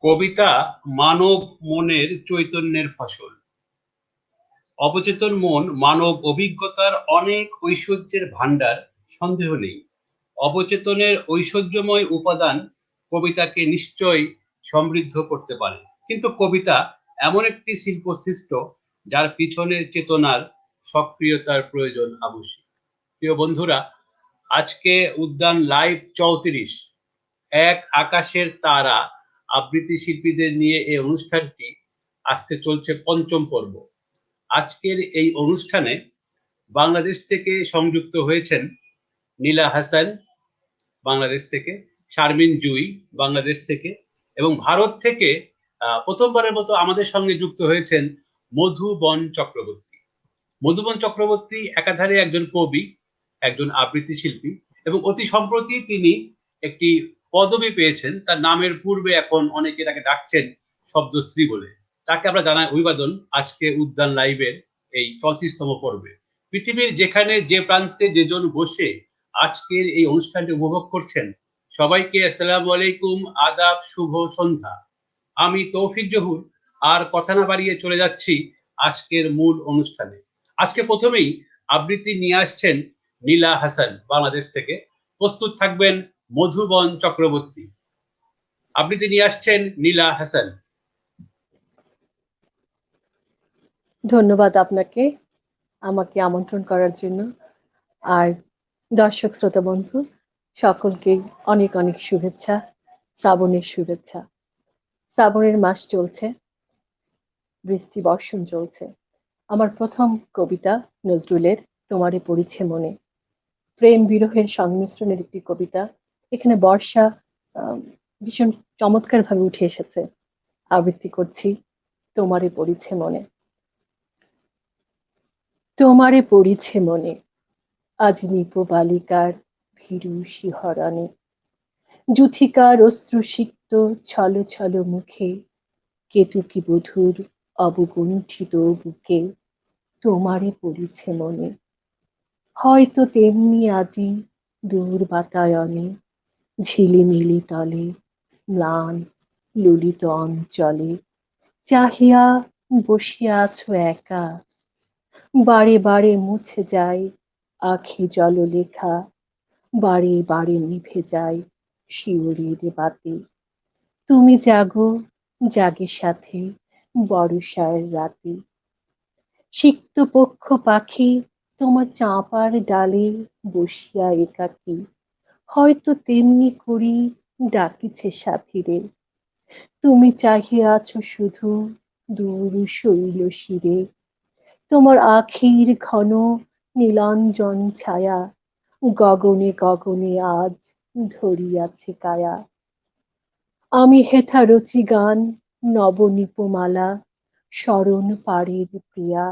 কবিতা মানব মনের চৈতন্যের ফসল। অবচেতন মন মানব অভিজ্ঞতার অনেক ঐশ্বর্যের ভাণ্ডার, সন্দেহ নেই। অবচেতনের ঐশ্বর্যময় উপাদান কবিতাকে নিশ্চয়ই সমৃদ্ধ করতে পারে, কিন্তু কবিতা এমন একটি শিল্প সৃষ্ট যার পিছনে চেতনার সক্রিয়তার প্রয়োজন আবশ্যক। প্রিয় বন্ধুরা, আজকে উদ্যান লাইভ 34 এক আকাশের তারা আবৃত্তি শিল্পীদের নিয়ে এই অনুষ্ঠানটি আজকে চলছে পঞ্চম পর্ব। আজকের এই অনুষ্ঠানে বাংলাদেশ থেকে সংযুক্ত হয়েছেন নীলা হাসান বাংলাদেশ থেকে, শারমিন জুই বাংলাদেশ থেকে, এবং ভারত থেকে প্রথমবারের মতো আমাদের সঙ্গে যুক্ত হয়েছেন মধুবন চক্রবর্তী। মধুবন চক্রবর্তী একাধারে একজন কবি, একজন আবৃত্তি শিল্পী, এবং অতি সম্প্রতি তিনি একটি পদবি পেয়েছেন। তার নামের পূর্বে এখন অনেকে তাকে ডাকছেন শব্দশ্রী বলে। তাকে আমরা জানাই অভিবাদন আজকে উদ্যান লাইভের এই 34তম পর্বে। পৃথিবীর যেখানে যে প্রান্তে যেজন বসে আজকের এই অনুষ্ঠানটি উপভোগ করছেন, সবাইকে আসসালামু আলাইকুম, আদাব, শুভ সন্ধ্যা। আমি তৌফিক জহুর, আর কথা না বাড়িয়ে চলে যাচ্ছি আজকের মূল অনুষ্ঠানে। আজকে প্রথমেই আবৃত্তি নিয়ে আসছেন নীলা হাসান বাংলাদেশ থেকে। প্রস্তুত থাকবেন মধুবন চক্রবর্তী। আবৃত্তি নিয়ে আসছেন নীলা হাসান। ধন্যবাদ আপনাকে আমাকে আমন্ত্রণ করার জন্য। আর দর্শক শ্রোতা বন্ধু সকলকে অনেক অনেক শুভেচ্ছা, শ্রাবণের শুভেচ্ছা। শ্রাবণের মাস চলছে, বৃষ্টি বর্ষণ চলছে। আমার প্রথম কবিতা নজরুলের তোমারে পড়িছে মনে, প্রেম বিরহের সংমিশ্রণের একটি কবিতা। এখানে বর্ষা ভীষণ চমৎকার ভাবে উঠে এসেছে। আবৃত্তি করছি তোমারে পড়িছে মনে। তোমারে পড়িছে মনে, আজ নিপ বালিকার ভীরু শিহরণে, যুথিকার অশ্রুসিক্ত ছল ছল মুখে, কেতুকী বধূর অবগুণ্ঠিত বুকে, তোমারে পড়িছে মনে। হয়তো তেমনি আজি দূর বাতায়নে, ঝিলিমিলি তলে ম্লান ললিত অঞ্চলে, চাহিয়া বসিয়া আছো একা, বারে বারে মুছে যায় আখি জললেখা, বারে বারে নিভে যায় শিউরির বাতি। তুমি জাগো, জাগে সাথে বর্ষার রাতে, সিক্ত পক্ষ পাখি তোমার চাঁপার ডালে বসিয়া একাকী, হয়তো তেমনি করি ডাকিছে সাথীরে। তুমি চাহিয়া আছো শুধু দূর শৈল শিরে, তোমার আখির ঘন নীলাঞ্জন ছায়া, গগনে গগনে আজ ধরিয়াছে কায়া। আমি হেথা রচি গান নবনীপমালা, স্মরণ পাড়ের প্রিয়া,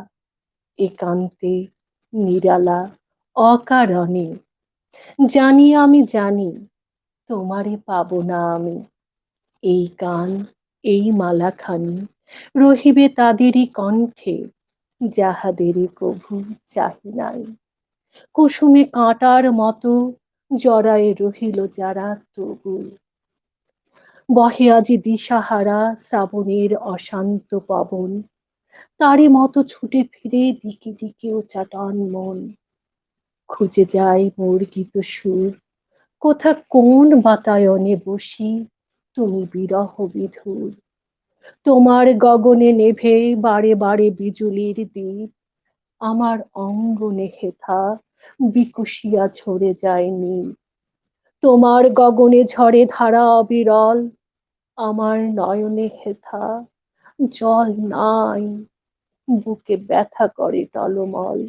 একান্তে নিরালা অকারণে। জানি আমি জানি তোমারে পাবো না আমি, এই গান এই মালাখানি রহিবে তাদেরই কণ্ঠে, যাহাদেরই কভু চাহি নাই। কুসুমে কাঁটার মতো জড়ায়ে রহিল যারা তবু, বহে আজি দিশাহারা শ্রাবণের অশান্ত পবন, তারই মতো ছুটে ফিরে দিকে দিকে উচাটন মন, খুঁজে যায় মোর গীত সুর, কোথা কোন বাতায়নে বসি তুমি বিরহ বিধুর। তোমার গগনে নেভে বারে বারে বিজুলির দীপ, আমার অঙ্গনে হেথা বিকশিয়া ঝরে যায়নি। তোমার গগনে ঝরে ধারা অবিরল, আমার নয়নে হেথা জল নাই, বুকে ব্যথা করে টলমল।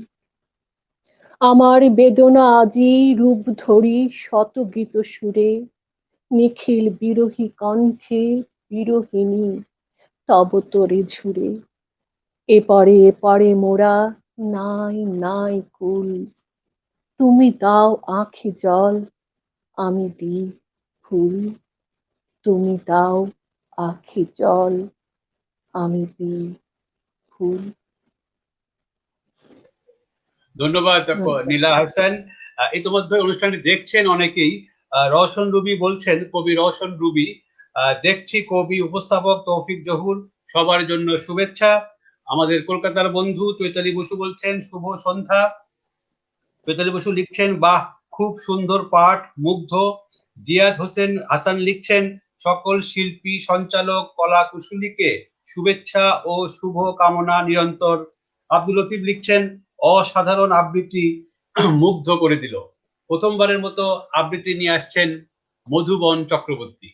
আমার বেদনা আজি রূপ ধরি শত গীত সুরে, নিখিল বিরহী কণ্ঠে বিরহিণী তব তোরে ঝুরে। এপারে এপারে মোরা নাই নাই কুল, তুমি দাও আঁখি জল, আমি দিই ফুল। তুমি দাও আঁখি জল, আমি দিই ফুল। ধন্যবাদ নীলা হাসান। ইতিমধ্যে অনুষ্ঠানটি দেখছেন অনেকেই। রওশন রুবি বলছেন, কবি রওশন রুবি, দেখছি কবি উপস্থাপক তৌফিক জহুর, সবার জন্য শুভেচ্ছা। আমাদের কলকাতার বন্ধু চৈতালি বসু বলছেন শুভ সন্ধ্যা। চৈতালি বসু লিখছেন, বাহ খুব সুন্দর পাঠ, মুগ্ধ। জিয়াদ হোসেন হাসান লিখছেন, সকল শিল্পী, সঞ্চালক, কলা কুশলীকে শুভেচ্ছা ও শুভ কামনা নিরন্তর। আব্দুল লতিফ লিখছেন, অসাধারণ আবৃত্তি, মুগ্ধ করে দিল। প্রথমবারের মতো আবৃত্তি নিয়ে আসছেন মধুবন চক্রবর্তী।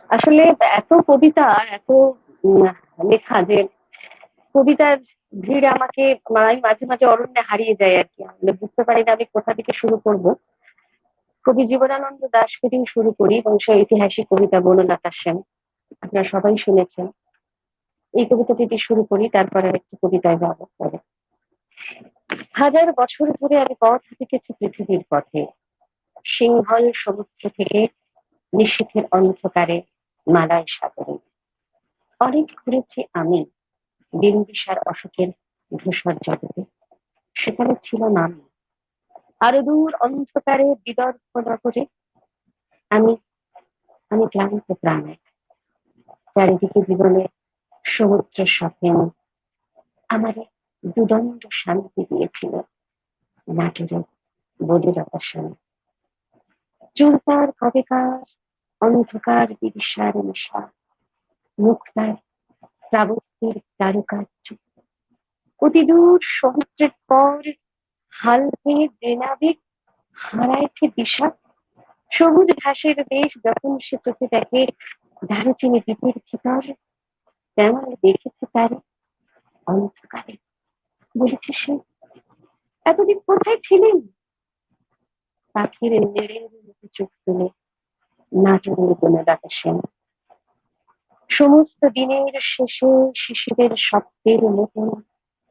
আসলে এত কবিতা, এত লেখা, যে কবিতার ভিড় আমাকে, আমি মাঝে মাঝে অরণ্যে হারিয়ে যাই আর কি। মানে বুঝতে পারি না আমি কোথা থেকে শুরু করব। কবি জীবনানন্দ দাশকে দিয়ে শুরু করি এবং সেই ঐতিহাসিক কবিতা বনলতা সেন, আপনারা সবাই শুনেছেন। এই কবিতাটি দিয়ে শুরু করি, তারপরে একটি কবিতায় যাব পরে। হাজার বছর ধরে আমি পথ হাঁটিতেছি পৃথিবীর পথে, সিংহল সমুদ্র থেকে নিশীথের অন্ধকারে মালায় সাগরে। অনেক ঘুরেছি আমি বিন্দিসার অশোকের ধূসর জগতে, সেখানে ছিল নাম। আরো দূর অন্ধকারে বিদর্ভ নগরে আমি আমি ক্লান্ত প্রাণে, চারিদিকে জীবনের সমুদ্র সফেন আমারে দুদণ্ড শান্তি দিয়েছিল নাটোরের বদিলতা সেন। চুলতার কবেকার অন্ধকার বিদিশার নেশা, মুক্তার শ্রাবস্তির তারকার্য। অতি দূর সমুদ্রের পর হাল ভেঙে যে নাবিক হারাইছে দিশা, সবুজ ঘাসের দেশ যখন সে চোখে দেখে দারুচিনি দ্বীপের ভিতর, তেমন দেখেছে তার অন্ধকারে। বলেছে সে, এতদিন কোথায় ছিলেন? পাখির নেড়ের মতো চোখ তুলে নাটোরের বনলতা সেন। সমস্ত দিনের শেষে শিশিরের শব্দের মতন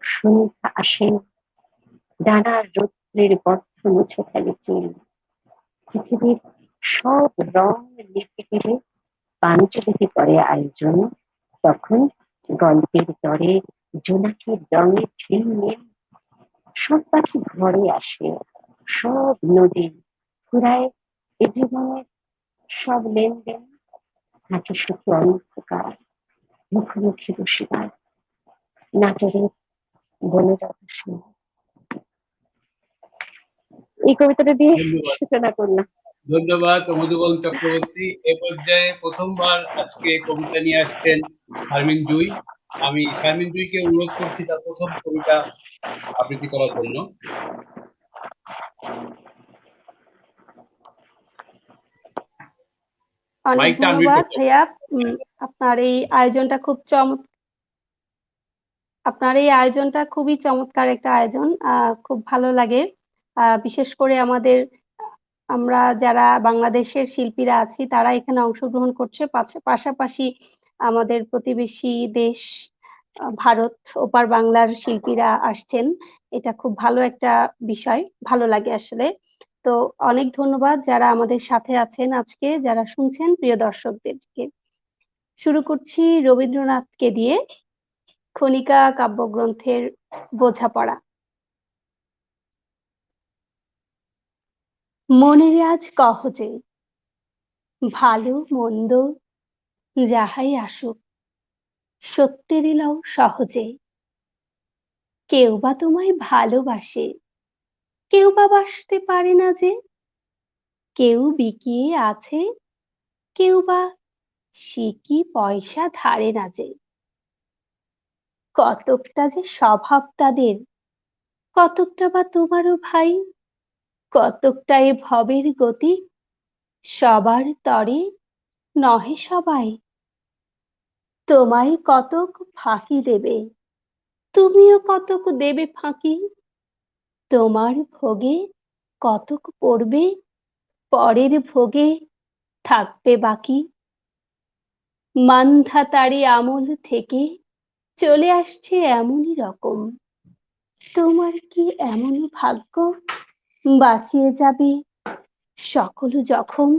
সন্ধ্যা আসেন, ডানার রৌদ্রের বদ্ধ মুছে ফেলে চিল। পৃথিবীর সব রং নিভে গেলে পাঞ্চলিতে করে আয়োজন, তখন গল্পের তরে জোনাকির রঙে ঝিলমিল। সব পাখি ঘরে আসে, সব নদী ফুরায় এ জীবনের সব লেনদেন, থাকে শুধু অন্ধকার মুখোমুখি বসিবার। নাটোরের বনলতা সেন। এই কবিতাটা দিয়ে ধন্যবাদ, সূচনা করলাম। ধন্যবাদ মধুবন চক্রবর্তী। এ পর্যায়ে প্রথমবার আজকে কবিতা নিয়ে আসছেন শারমিন জুই। আমি শারমিন জুইকে অনুরোধ করছি তার প্রথম কবিতা আবৃত্তি করার জন্য। অনেক মাইকটা আনমিউট ধন্যবাদ করতে হবে। ভাইয়া। আপনার এই আয়োজনটা আপনার এই আয়োজনটা খুবই চমৎকার একটা আয়োজন, খুব ভালো লাগে। বিশেষ করে আমরা যারা বাংলাদেশের শিল্পীরা আছি তারা এখানে অংশগ্রহণ করছে, পাশাপাশি আমাদের প্রতিবেশী দেশ ভারত, ওপার বাংলার শিল্পীরা আসছেন। এটা খুব ভালো একটা বিষয়, ভালো লাগে আসলে। তো অনেক ধন্যবাদ যারা আমাদের সাথে আছেন আজকে, যারা শুনছেন, প্রিয় দর্শকদেরকে। শুরু করছি রবীন্দ্রনাথকে দিয়ে খনিকা কাব্যগ্রন্থের বোঝাপড়া। মনের আজ কহ যে, ভালো মন্দ যাহাই আসুক, সত্যের লও সহজে। কেউ বা তোমায় ভালোবাসে, কেউ বা বাসতে পারে না যে। কেউ বিকিয়ে আছে, কেউ বা সিকি পয়সা ধারে না যে। কতকটা যে স্বভাব তাদের, কতকটা বা তোমারও ভাই, কতকটা এ ভবের গতি, সবার তরে নহে সবাই। তোমায় কতক ফাঁকি দেবে, তুমিও কতক দেবে ফাঁকি। তোমার ভোগে কতক পড়বে, পরের ভোগে থাকবে বাকি। মান্ধাতারি আমল থেকে চলে আসছে এমনই রকম। তোমার কি এমন ভাগ্য, বাঁচিয়ে যাবে সকল জখম।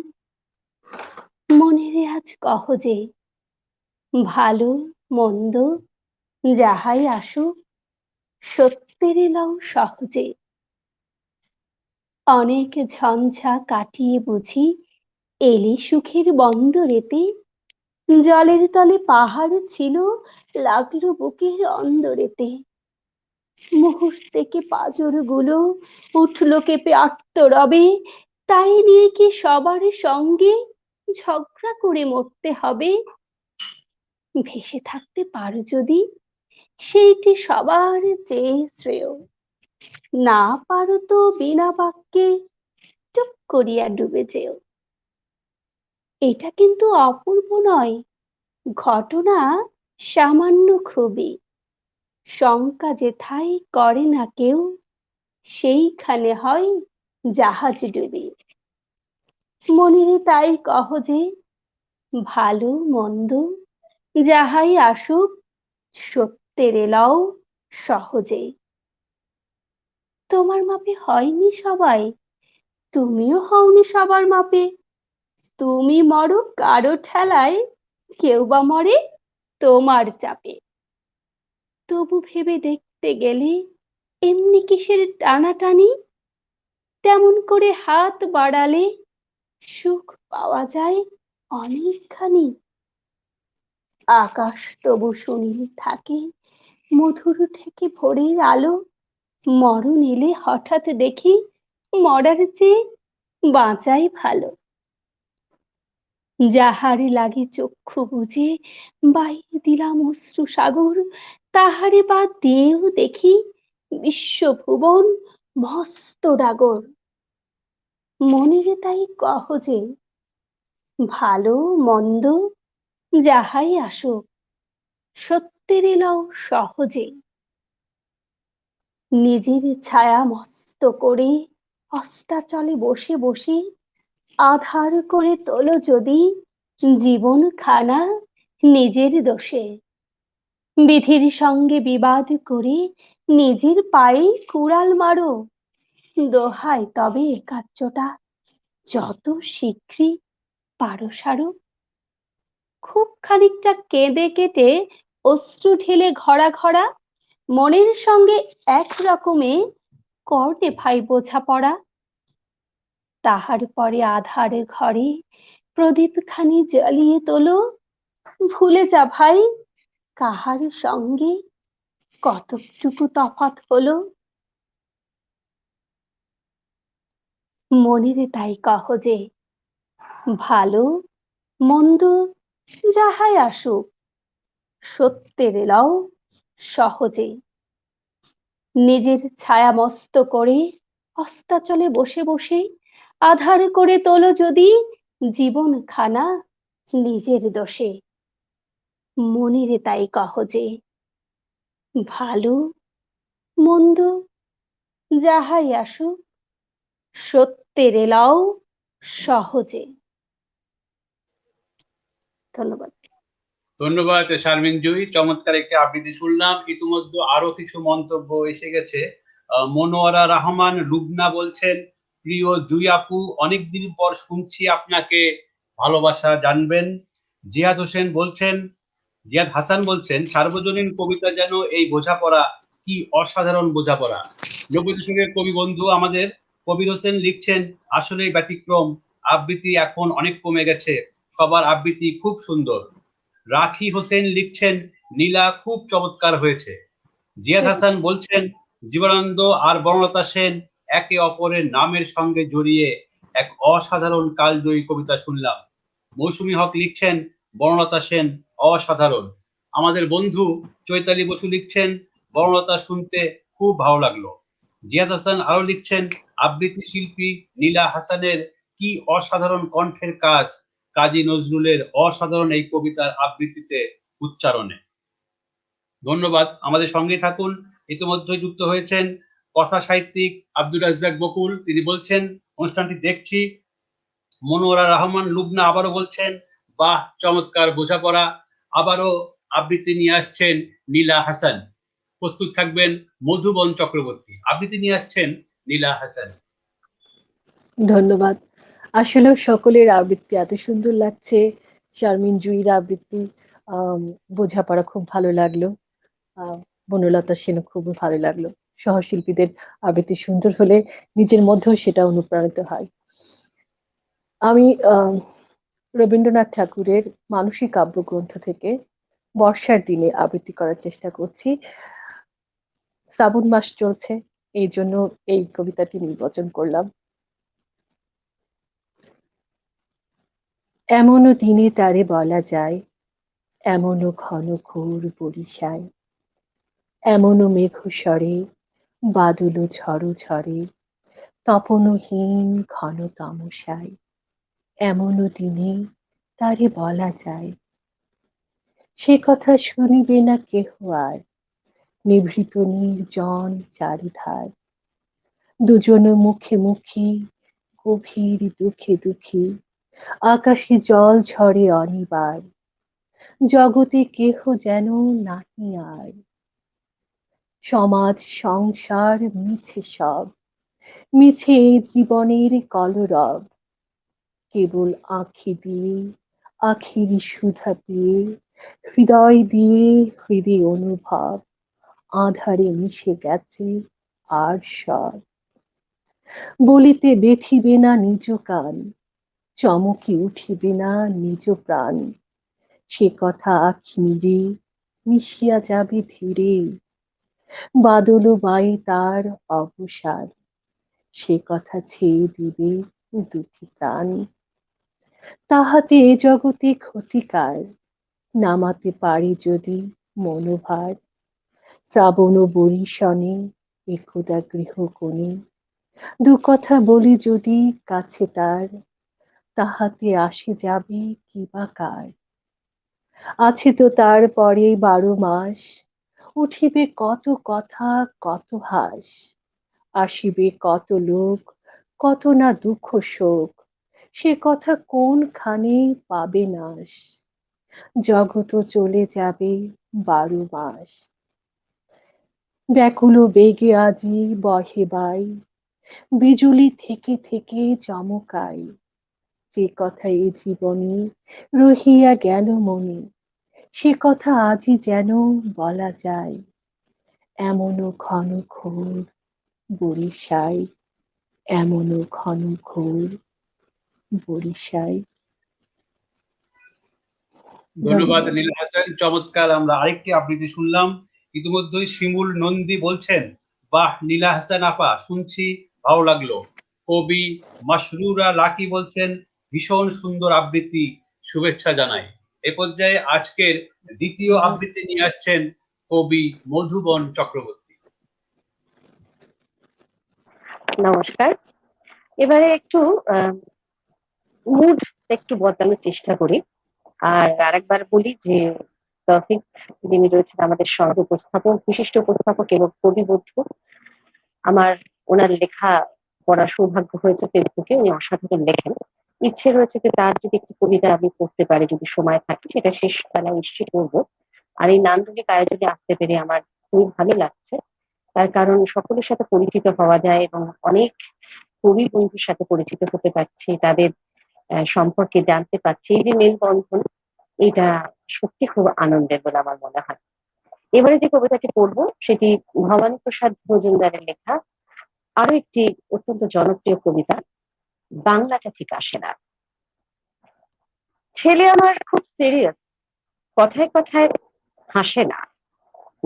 মনের আজ কহ যে, ভালো মন্দ যাহাই আসুক, সত্যের লও সহজে। অনেক ঝঞ্ঝা কাটিয়ে বুঝি এলে সুখের বন্দরেতে, জলের তলে পাহাড় ছিল, লাগলো বুকের অন্দরেতে। মুহূর্তে পাজর গুলো উঠলো কেঁপে আত্মরবে, তাই নিয়ে কি সবার সঙ্গে ঝগড়া করে মরতে হবে? ভেসে থাকতে পারো যদি, সেইটি সবার চেয়ে শ্রেয়। না পারো তো বিনা বাক্যে চুপ করিয়া ডুবে যেও। এটা কিন্তু অপূর্ব নয়, ঘটনা সামান্য খুবই। শঙ্কা যেথায় করে না কেউ, সেইখানে হয় জাহাজ ডুবি। মনিরে তাই কহ যে, ভালো মন্দ যাহাই আসুক, সত্যের এলাও সহজে। তোমার মাপে হয়নি সবাই, তুমিও হওনি সবার মাপে। তুমি মরো কারো ঠেলায়, কেউ বা মরে তোমার চাপে। তবু ভেবে দেখতে গেলে এমনি কিসের টানাটানি? তেমন করে হাত বাড়ালে সুখ পাওয়া যায় অনেকখানি। আকাশ তবু সুনীল থাকে, মধুর থেকে ভোরের আলো। মরণ এলে হঠাৎ দেখি, মরার চেয়ে বাঁচাই ভালো। যাহারে লাগে চক্ষু বুজে বাইরে দিলাম অশ্রু সাগর, তাহারে বাদ দিয়েও দেখি বিশ্বভুবন মস্ত ডাগর। মনিরে তাই কহ যে, ভালো মন্দ যাহাই আসুক, সত্যের এলাও সহজে। নিজের ছায়া মস্ত করে অস্তাচলে বসে বসে, আধার করে তোলো যদি জীবন খানা নিজের দোষে। বিধির সঙ্গে বিবাদ করে নিজের পায়ে কুড়াল মারো, দোহাই তবে এ কার্যটা যত শীঘ্রই পারো সারো। খুব খানিকটা কেঁদে কেটে অশ্রু ঢেলে ঘরা ঘরা, মনের সঙ্গে এক রকমে করতে ভাই বোঝাপড়া। তাহার পরে আধার ঘরে প্রদীপ খানি জ্বালিয়ে তোলো, ভুলে যা ভাই কাহার সঙ্গে কতটুকু তফাৎ হলো। মনিরে তাই কহ যে, ভালো মন্দ যাহাই আসুক, সত্যের এলাও সহজে। নিজের ছায়া মস্ত করে অস্তাচলে বসে বসে, আধার করে তোলো যদি জীবন খানা নিজের দোষে। মনিরে তাই কহ যে, ভালো মন্দ যাহাই আসুক, সত্যের এলাও সহজে। ধন্যবাদ। ধন্যবাদ শারমিন জুই, চমৎকার একটি আবৃত্তি শুনলাম। ইতিমধ্যে আরো কিছু মন্তব্য এসে গেছে। মনোয়ারা রহমান লুবনা বলছেন, প্রিয় জুই আপু, অনেকদিন পর শুনছি আপনাকে, ভালোবাসা জানবেন। জিয়াদ হোসেন বলছেন, জিয়াদ হাসান বলছেন, সার্বজনীন কবিতা যেন এই বোঝাপড়া, কি অসাধারণ বোঝাপড়া। নব্বই দশকের কবি বন্ধু আমাদের কবির হোসেন লিখছেন, আসলেই ব্যতিক্রম, আবৃত্তি এখন অনেক কমে গেছে, সবার আবৃত্তি খুব সুন্দর। রাখি হোসেন লিখছেন, নীলা খুব চমৎকার হয়েছে। জিয়াদ হাসান বলছেন, জীবনানন্দ আর বনলতা সেন একে অপরের নামের সঙ্গে জড়িয়ে এক অসাধারণ কালজয়ী কবিতা শুনলাম। মৌসুমী হক লিখছেন, বনলতা সেন অসাধারণ। আমাদের বন্ধু চৈতালি বসু লিখছেন, বনলতা শুনতে খুব ভালো লাগলো। জিয়াদ হাসান আরো লিখছেন, আবৃত্তি শিল্পী নীলা হাসানের কি অসাধারণ কণ্ঠের কাজ, কাজী নজরুলের অসাধারণ এই কবিতার আবৃত্তিতে, উচ্চারণে। ধন্যবাদ, আমাদের সঙ্গেই থাকুন। ইতিমধ্যে যুক্ত হয়েছেন কথা সাহিত্যিক আব্দুর রাজ্জাক বকুল, তিনি বলছেন, অনুষ্ঠানটি দেখছি। মনোয়ারা রহমান লুবনা আবারও বলছেন, বাহ চমৎকার বোঝাপড়া। আবারও আবৃত্তি নিয়ে আসছেন নীলা হাসান। প্রস্তুত থাকবেন মধুবন চক্রবর্তী। আবৃত্তি নিয়ে আসছেন নীলা হাসান। ধন্যবাদ। আসলেও সকলের আবৃত্তি এত সুন্দর লাগছে। শারমিন জুঁইর আবৃত্তি, বোঝাপড়া খুব ভালো লাগলো। বনলতা সেনও খুব ভালো লাগলো। সহশিল্পীদের আবৃত্তি সুন্দর হলে নিজের মধ্যেও সেটা অনুপ্রাণিত হয়। আমি রবীন্দ্রনাথ ঠাকুরের মানসী কাব্যগ্রন্থ থেকে বর্ষার দিনে আবৃত্তি করার চেষ্টা করছি। শ্রাবণ মাস চলছে, এই জন্য এই কবিতাটি নির্বাচন করলাম। এমনও দিনে তারে বলা যায়, এমনও ঘন ঘোর বরিশায়, এমনও মেঘ স্বরে বাদল ঝড় ঝরে, তপনহীন ঘন তামসায়, এমনও দিনে তারে বলা যায়। সে কথা শুনিবে না কেহ আর, নিভৃত নির্জন চারিধার, দুজন মুখে মুখে গভীর দুঃখে দুঃখী, আকাশে জল ঝরে অনিবার, জগতে কেহ যেন নাহি আর। সমাজ সংসার মিছে সব, মিছে এই জীবনের কলরব, কেবল আঁখি দিয়ে আখির সুধা দিয়ে, হৃদয় দিয়ে হৃদয় অনুভব, আঁধারে মিশে গেছে আর সব। বলিতে বেথিবে না নিজ কান, চমকি উঠিবে না নিজ প্রাণ, সে কথা আখি নিরে মিশিয়া যাবে ধীরে, বাদল বাই তার অবসাদ, সে কথা ছেয়ে দিবে দুটি প্রাণ। তাহাতে এ জগতে ক্ষতিকার, নামাতে পারি যদি মনোভার, শ্রাবণ বরিশনে একদা গৃহকোণে, দু কথা বলি যদি কাছে তার, তাহাতে আসে যাবে কি বা কার। আছে তো তার পরে 12 মাস, উঠিবে কত কথা কত হাস, আসিবে কত লোক কত না দুঃখ শোক, সে কথা কোনখানে পাবে নাশ, জগৎ চলে যাবে 12 মাস। ব্যাকুল বেগে আজি বহে বাই, বিজুলি থেকে থেকে চমকাই, যে কথা এ জীবনে রহিয়া গেল মনে, সে কথা আজই যেন বলা যায়, এমনও ঘন ঘোর বরিশায়, এমনও ঘন ঘোর বরিশায়। ধন্যবাদ নীলা হাসান, চমৎকার। আমরা আরেকটি আবৃত্তি শুনলাম ইতিমধ্যেই। শিমুল নন্দী বলছেন, বাহ নীলা হাসান আপা, শুনছি ভালো লাগলো। কবি মাসরুরা লাকি বলছেন, ভীষণ সুন্দর আবৃত্তি, শুভেচ্ছা জানাই। এ পর্যায়ে আজকের দ্বিতীয় আবৃত্তি নিয়ে আসছেন কবি মধুবন চক্রবর্তী। নমস্কার। এবারে একটু মুড একটু বদলানোর চেষ্টা করি। আর আরেকবার বলি যে তৌফিক যিনি রয়েছেন আমাদের সঙ্গে উপস্থাপক, বিশিষ্ট উপস্থাপক এবং কবি বন্ধু, আমার ওনার লেখা পড়ার সৌভাগ্য হয়েছে ফেসবুকে, উনি অসাধারণ লেখেন। ইচ্ছে রয়েছে যে তার যদি একটি কবিতা আমি পড়তে পারি, যদি সময় থাকে, সেটা শেষ বেলায় নিশ্চয়ই করবো। আর এই নান্দনিক আয়োজনে আসতে পেরে আমার খুবই ভালো লাগছে, তার কারণ সকলের সাথে পরিচিত হওয়া যায় এবং অনেক কবি বন্ধুর সাথে পরিচিত হতে পারছি, তাদের সম্পর্কে জানতে পারছি। এই যে মেলবন্ধন, এটা সত্যি খুব আনন্দের বলে আমার মনে হয়। এবারে যে কবিতাটি পড়বো সেটি ভবানী প্রসাদ মজুমদারের লেখা আরো একটি অত্যন্ত জনপ্রিয় কবিতা, বাংলাটা ঠিক আসে না। ছেলে আমার খুব সিরিয়াস, কথায় কথায় হাসে না।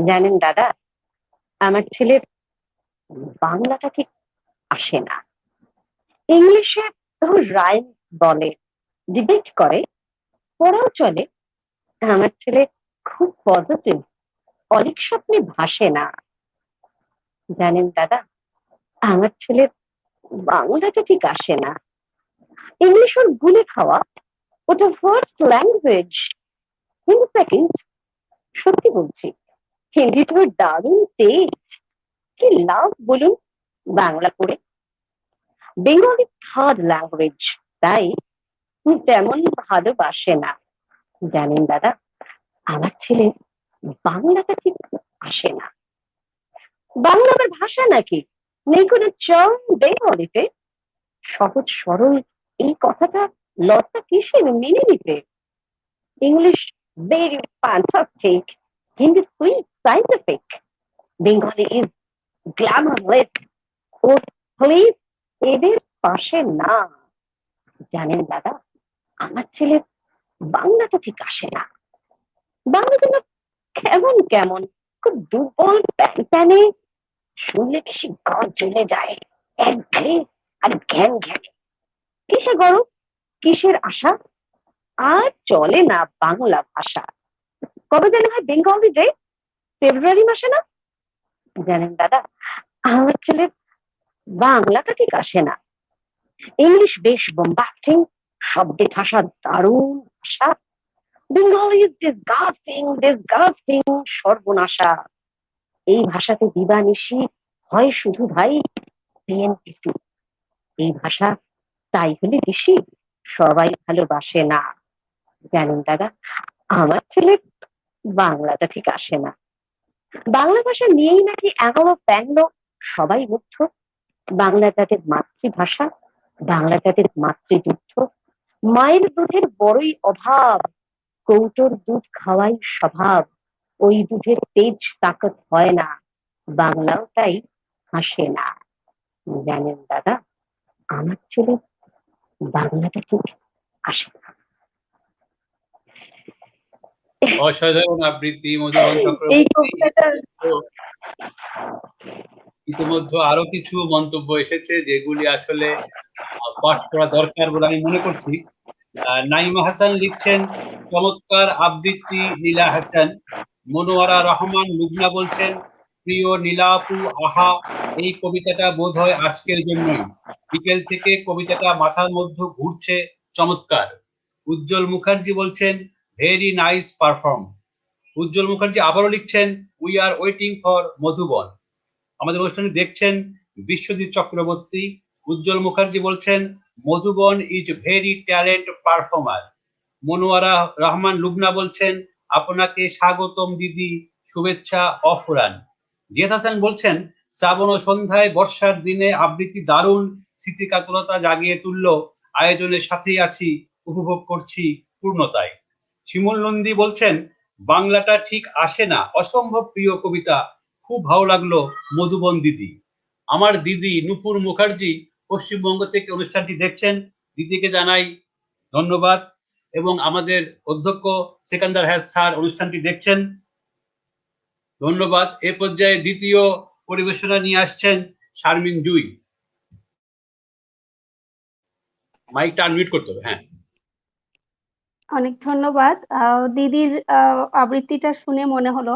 জানেন দাদা, আমার ছেলের বাংলাটা ঠিক আসে না। ইংলিশে রাইম বলে, ডিবেট করে, পড়াও চলে। আমার ছেলে খুব পজিটিভ, অনেক স্বপ্নে ভাসে না। জানেন দাদা, আমার ছেলের বাংলাটা ঠিক আসে না। ইংলিশ ওর গুলে খাওয়া, ওটা ফার্স্ট ল্যাঙ্গুয়েজ, কিন্তু সেকেন্ড। সত্যি বলছি, হিন্দি তো দারুণ তেজ, কি লাভ বলুন বাংলা পড়ে। বেঙ্গলি থার্ড ল্যাঙ্গুয়েজ, তাই তেমন ভালোবাসে না। জানেন দাদা, আমার ছেলে বাংলাটা ঠিক আসে না। বাংলা আবার ভাষা নাকি? নেই কোনো চং বেঙ্গলিতে? সহজ সরল এই কথাটা লজ্জা কিসের মেনে নিতে? English very fantastic, Hindi sweet scientific, Bengali is glamorous. ও প্লিজ এদের পাশে না। জানেন দাদা, আমার ছেলে বাংলাটা ঠিক আসে না। বাংলা যেন কেমন কেমন, খুব দুর্বল প্যানে, শুনলে বেশি গা জ্বলে যায়, একঘেয়ে আর ঘ্যান ঘ্যানে। কিসে গরম, কিসের আশা, আর চলে না বাংলা ভাষা। কবে যেন হয় বেঙ্গলি ডে, ফেব্রুয়ারি মাসে না? জানেন দাদা, আমার ছেলে বাংলাটা ঠিক আসে না। ইংলিশ বেশ বোম্বাস্টিং, শব্দে ঠাসা দারুণ ভাষা। বেঙ্গলি ইজ ডিসগাস্টিং, ডিসগাস্টিং, সর্বনাশা। এই ভাষাতে দিবানিশি হয় শুধু ভাই বিএনপিসি। এই ভাষা তাই হলে বেশি সবাই ভালোবাসে না। জানেন দাদা, আমার ছেলে বাংলাটা ঠিক আসে না। বাংলা ভাষা নিয়েই নাকি এখনো ব্যঙ্গ, সবাই মুগ্ধ। বাংলা তাদের মাতৃভাষা, বাংলা তাদের মাতৃযুদ্ধ। মায়ের দুধের বড়ই অভাব, কৌটোর দুধ খাওয়াই স্বভাব। ওই দুধের তেজ তাকত হয় না, বাংলাও তাই হাসে না। জানেন দাদা, আমার ছেলে বাংলাটা ঠিক আসে না। অসাধারণ আবৃত্তি মধুবন এই চক্রবর্তী। কবিতাটা ইতিমধ্যে আরো কিছু মন্তব্য এসেছে যেগুলি আসলে পাঠ করা দরকার বলে আমি মনে করছি। নাইমা হাসান লিখছেন, চমৎকার আবৃত্তি নীলা হাসান। মনোয়ারা রহমান লুবনা বলছেন, প্রিয় নীলা আপু, আহা, এই কবিতাটা বোধ হয় আজকের জন্যই। বিকেল থেকে কবিতাটা মাথার মধ্যে ঘুরছে, চমৎকার। উজ্জ্বল মুখার্জি বলছেন, ভেরি নাইস পারফর্ম। উজ্জ্বল মুখার্জি আবারও লিখছেন, we are waiting for Madhuban. আমাদের অনুষ্ঠানে দেখছেন বিশ্বজিৎ চক্রবর্তী। উজ্জ্বল মুখার্জি বলছেন, Madhuban is very talent performer. Monowara Rahman Lubna বলছেন, আপনাকে স্বাগতম দিদি, শুভেচ্ছা অফুরান। জিয়াদ হাসান বলছেন, শ্রাবণ ও সন্ধ্যায় বর্ষার দিনে আবৃত্তি দারুণ, স্মৃতিকাতরতা জাগিয়ে তুলল, আয়োজনের সাথেই আছি, উপভোগ করছি পূর্ণতায়। শিমুল নন্দী বলছেন, বাংলাটা ঠিক আসে না, অসম্ভব প্রিয় কবিতা, খুব ভালো লাগলো মধুবন দিদি। আমার দিদি নূপুর মুখার্জি পশ্চিমবঙ্গ থেকে অনুষ্ঠানটি দেখছেন, দিদিকে জানাই ধন্যবাদ। এবং আমাদের অধ্যক্ষ সেকান্দার হায়াত স্যার অনুষ্ঠানটি দেখছেন, ধন্যবাদ। এ পর্যায়ে দ্বিতীয় পরিবেশনা নিয়ে আসছেন শারমিন জুই। মাইকটা আনমিউট করতে হবে। হ্যাঁ, অনেক ধন্যবাদ। দিদির আবৃত্তিটা শুনে মনে হলো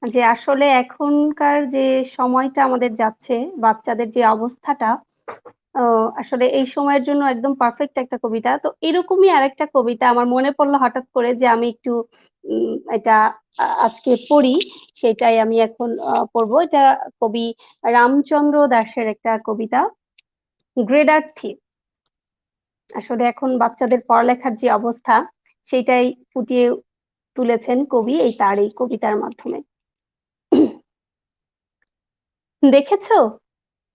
যে আসলে এখনকার যে সময়টা আমাদের যাচ্ছে, বাচ্চাদের যে অবস্থাটা, আসলে এই সময়ের জন্য একদম পারফেক্ট একটা কবিতা। তো এরকমই আরেকটা কবিতা আমার মনে পড়লো হঠাৎ করে, যে আমি একটু এটা আজকে পড়ি, সেটাই আমি এখন পড়বো। এটা কবি রামচন্দ্র দাশের একটা কবিতা, গ্রেডার্থী। আসলে এখন বাচ্চাদের পড়ালেখার যে অবস্থা, সেটাই ফুটিয়ে তুলেছেন কবি তার এই কবিতার মাধ্যমে। দেখেছো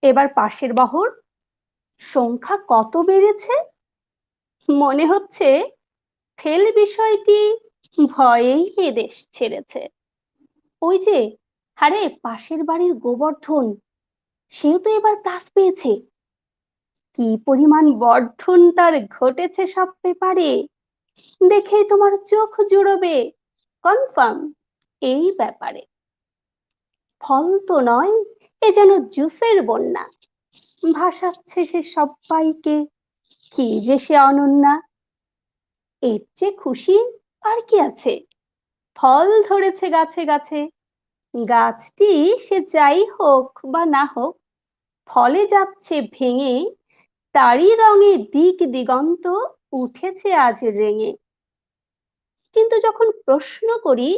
এবার পাশের বহর সংখ্যা কত বেড়েছে? মনে হচ্ছে ফেল বিষয়টি ভয়েই এদেশ ছেড়েছে। ওই যে, আরে পাশের বাড়ির গোবর্ধন, সেও তো এবার প্লাস পেয়েছে। কি পরিমাণ বর্ধন তার ঘটেছে সব পেপারে, দেখেই তোমার চোখ জুড়োবে কনফার্ম এই ব্যাপারে। ফল তো নয়, এ যেন জুসের বন্যা, ভাসাচ্ছে সে সবাইকে, কি যে সে অনন্যা। এর চেয়ে খুশি আর কি আছে, ফল ধরেছে গাছে গাছে, গাছটি সে যাই হোক বা না হোক, ফলে যাচ্ছে ভেঙে, তারই রঙে দিক দিগন্ত উঠেছে আজ রেঙে। কিন্তু যখন প্রশ্ন করি,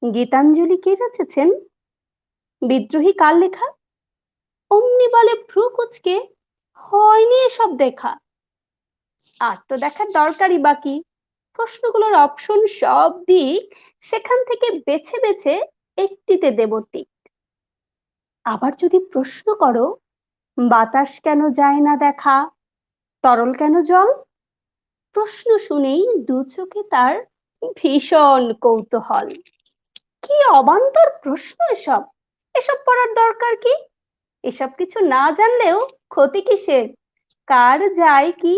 গীতাঞ্জলি কে রচেছেন, বিদ্রোহী কার লেখা, অমনি বলে ভ্রু কুচকে, হয়নি এসব দেখা। আর তো দেখার দরকারই বাকি, প্রশ্নগুলোর অপশন সব দিক, সেখান থেকে বেছে বেছে একটিতে দেব টিক। আবার যদি প্রশ্ন করো, বাতাস কেন যায় না দেখা, তরল কেন জল, প্রশ্ন শুনেই দু চোখে তার ভীষণ কৌতূহল। কি অবান্তর প্রশ্ন এসব, এসব পড়ার দরকার কি, এসব কিছু না জানলেও ক্ষতি কিসের, কার যায় কি।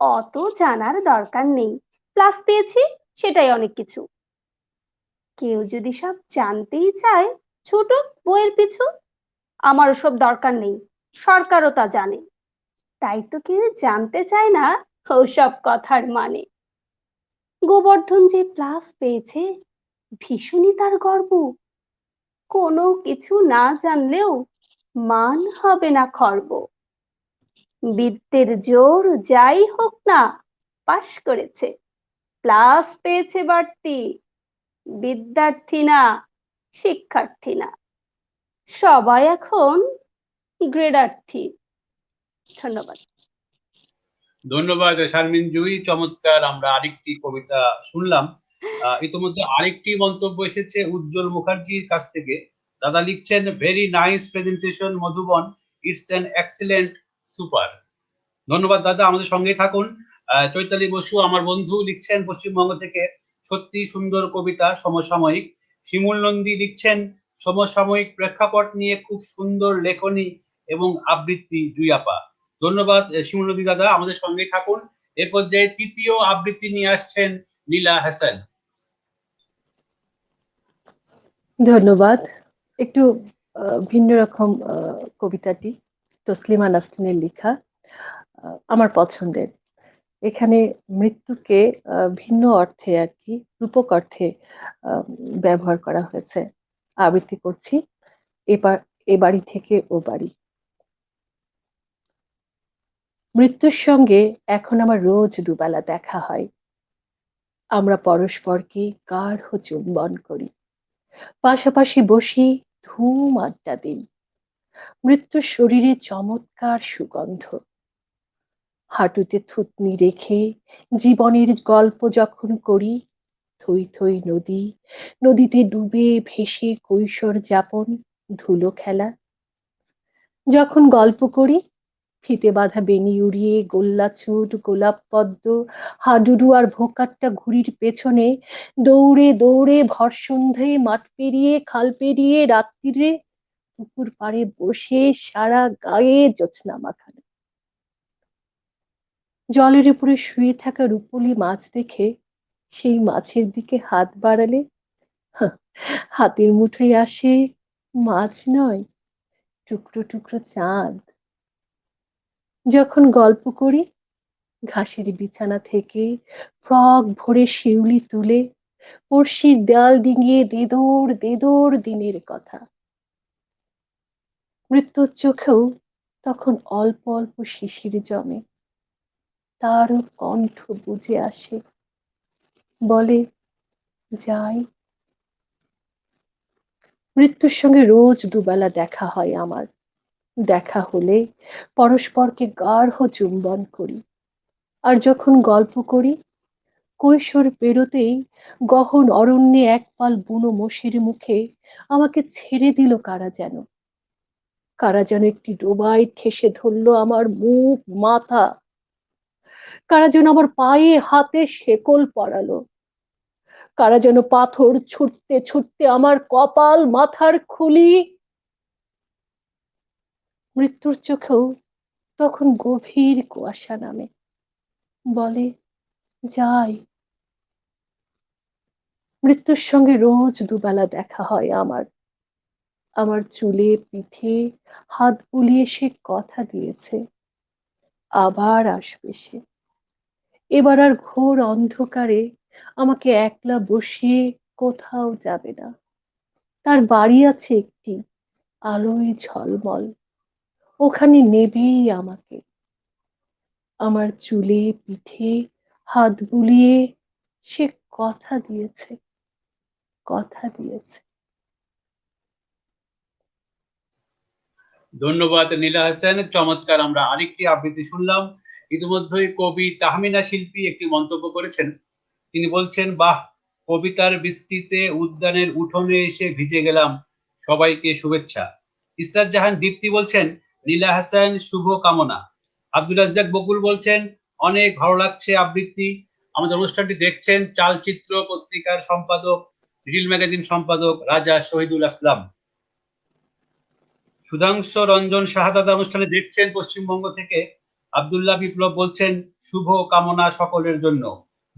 অত জানার দরকার নেই, প্লাস পেয়েছি সেটাই অনেক কিছু। কেউ যদি সব জানতেই চায় ছুটুক বইয়ের পিছু, আমার ওসব দরকার নেই, সরকারও তা জানে। তাই তো কেউ জানতে চায় না ওসব কথার মানে। গোবর্ধন যে প্লাস পেয়েছে ভীষণই তার গর্ব, কোনো কিছু না জানলেও মান হবে না খর্ব। বিদ্যের জোর যাই হোক না, পাশ করেছে, প্লাস পেয়েছে বাড়তি, বিদ্যার্থী না, শিক্ষার্থী না, সবাই এখন গ্রেডার্থী। ধন্যবাদ। ধন্যবাদ শারমিন জুই, চমৎকার। আমরা আরেকটি কবিতা শুনলাম। ইতিমধ্যে আরেকটি মন্তব্য এসেছে উজ্জ্বল মুখার্জির কাছ থেকে। দাদা লিখছেন, very nice presentation Madhuban, it's an excellent, super. ধন্যবাদ দাদা, আমাদের সঙ্গেই থাকুন। চৈতালি বসু আমার বন্ধু লিখছেন পশ্চিমবঙ্গ থেকে, সত্যি সুন্দর কবিতা, সমসাময়িক। শিমুল নন্দী লিখছেন, সমসাময়িক প্রেক্ষাপট নিয়ে খুব সুন্দর লেখনী এবং আবৃত্তি জুই আপা। ধন্যবাদ শিমুল নন্দী দাদা, আমাদের সঙ্গেই থাকুন। এ পর্যায়ে তৃতীয় আবৃত্তি নিয়ে আসছেন নীলা হাসান। ধন্যবাদ। একটু ভিন্ন রকম কবিতাটি তসলিমা নাসরিনের লেখা, আমার পছন্দের। এখানে মৃত্যুকে ভিন্ন অর্থে আর কি, রূপক অর্থে আহ, ব্যবহার করা হয়েছে। আবৃত্তি করছি, এবার এ বাড়ি থেকে ও বাড়ি। মৃত্যুর সঙ্গে এখন আমার রোজ দুবেলা দেখা হয়। আমরা পরস্পরকে গাঢ় চুম্বন করি, পাশাপাশি বসি, ধুম আড্ডা দিই। মৃত্যুর শরীরে চমৎকার সুগন্ধ। হাঁটুতে থুতনি রেখে জীবনের গল্প যখন করি, থই থই নদী, নদীতে ডুবে ভেসে কৈশোর যাপন, ধুলো খেলা। যখন গল্প করি, ফিতে বাঁধা বেনি উড়িয়ে গোল্লা ছুট, গোলাপ পদ্ম, হাডুডু আর ভোকাট্টা ঘুড়ির পেছনে দৌড়ে দৌড়ে ভর সন্ধ্যায় মাঠ পেরিয়ে, খাল পেরিয়ে, রাত্রিরে পুকুর পাড়ে বসে সারা গায়ে জ্যোৎস্না মাখানো। জলের উপরে শুয়ে থাকা রূপলি মাছ দেখে সেই মাছের দিকে হাত বাড়ালে হাহ, হাতের মুঠোয় আসে মাছ নয়, টুকরো টুকরো চাঁদ। যখন গল্প করি, ঘাসের বিছানা থেকে ফ্রক ভরে শিউলি তুলে পড়শির দেয়াল ডিঙিয়ে দেদোর দেদোর দিনের কথা। মৃত্যুর চোখেও তখন অল্প অল্প শিশির জমে, তারও কণ্ঠ বুঝে আসে, বলে যাই। মৃত্যুর সঙ্গে রোজ দুবেলা দেখা হয় আমার। দেখা হলে পরস্পরকে গাঢ় চুম্বন করি। আর যখন গল্প করি, কৈশোর পেরোতেই গহন অরণ্যে এক পাল বুনো মোষের মুখে আমাকে ছেড়ে দিল কারা যেন। কারা যেন একটি ডোবায় ঠেসে ধরলো আমার মুখ মাথা। কারা যেন আমার পায়ে হাতে শেকল পরালো। কারা যেন পাথর ছুটতে ছুটতে আমার কপাল মাথার খুলি। মৃত্যুর চোখেও তখন গভীর কুয়াশা নামে, বলে যাই। মৃত্যুর সঙ্গে রোজ দুবেলা দেখা হয় আমার। আমার চুলে পিঠে হাত বুলিয়ে সে কথা দিয়েছে, আবার আসবে সে। এবার আর ঘোর অন্ধকারে আমাকে একলা বসিয়ে কোথাও যাবে না। তার বাড়ি আছে একটি, আলোয় ঝলমল, ওখানে নেবেই আমাকে। আমার চুলে পিঠে হাত বুলিয়ে সে কথা দিয়েছে, কথা দিয়েছে। ধন্যবাদ নীলা হাসান, চমৎকার। আমরা আরেকটি আবৃত্তি শুনলাম। ইতিমধ্যেই কবি তাহমিনা শিল্পী একটি মন্তব্য করেছেন। তিনি বলছেন, বাহ, কবিতার বৃষ্টিতে উদ্যানের উঠোনে এসে ভিজে গেলাম, সবাইকে শুভেচ্ছা। ইসরাত জাহান দীপ্তি বলছেন, নীলা হাসান শুভ কামনা। আব্দুল রাজ্জাক বকুল বলছেন, অনেক ভালো লাগছে আবৃত্তি। আমাদের অনুষ্ঠানটি দেখছেন চালচিত্র পত্রিকার সম্পাদক, রিল ম্যাগাজিন সম্পাদক রাজা শহীদুল আসলাম। সুধাংশু রঞ্জন শাহাদাত অনুষ্ঠানে দেখছেন পশ্চিমবঙ্গ থেকে আব্দুল্লাহ বিপ্লব বলছেন শুভ কামনা সকলের জন্য।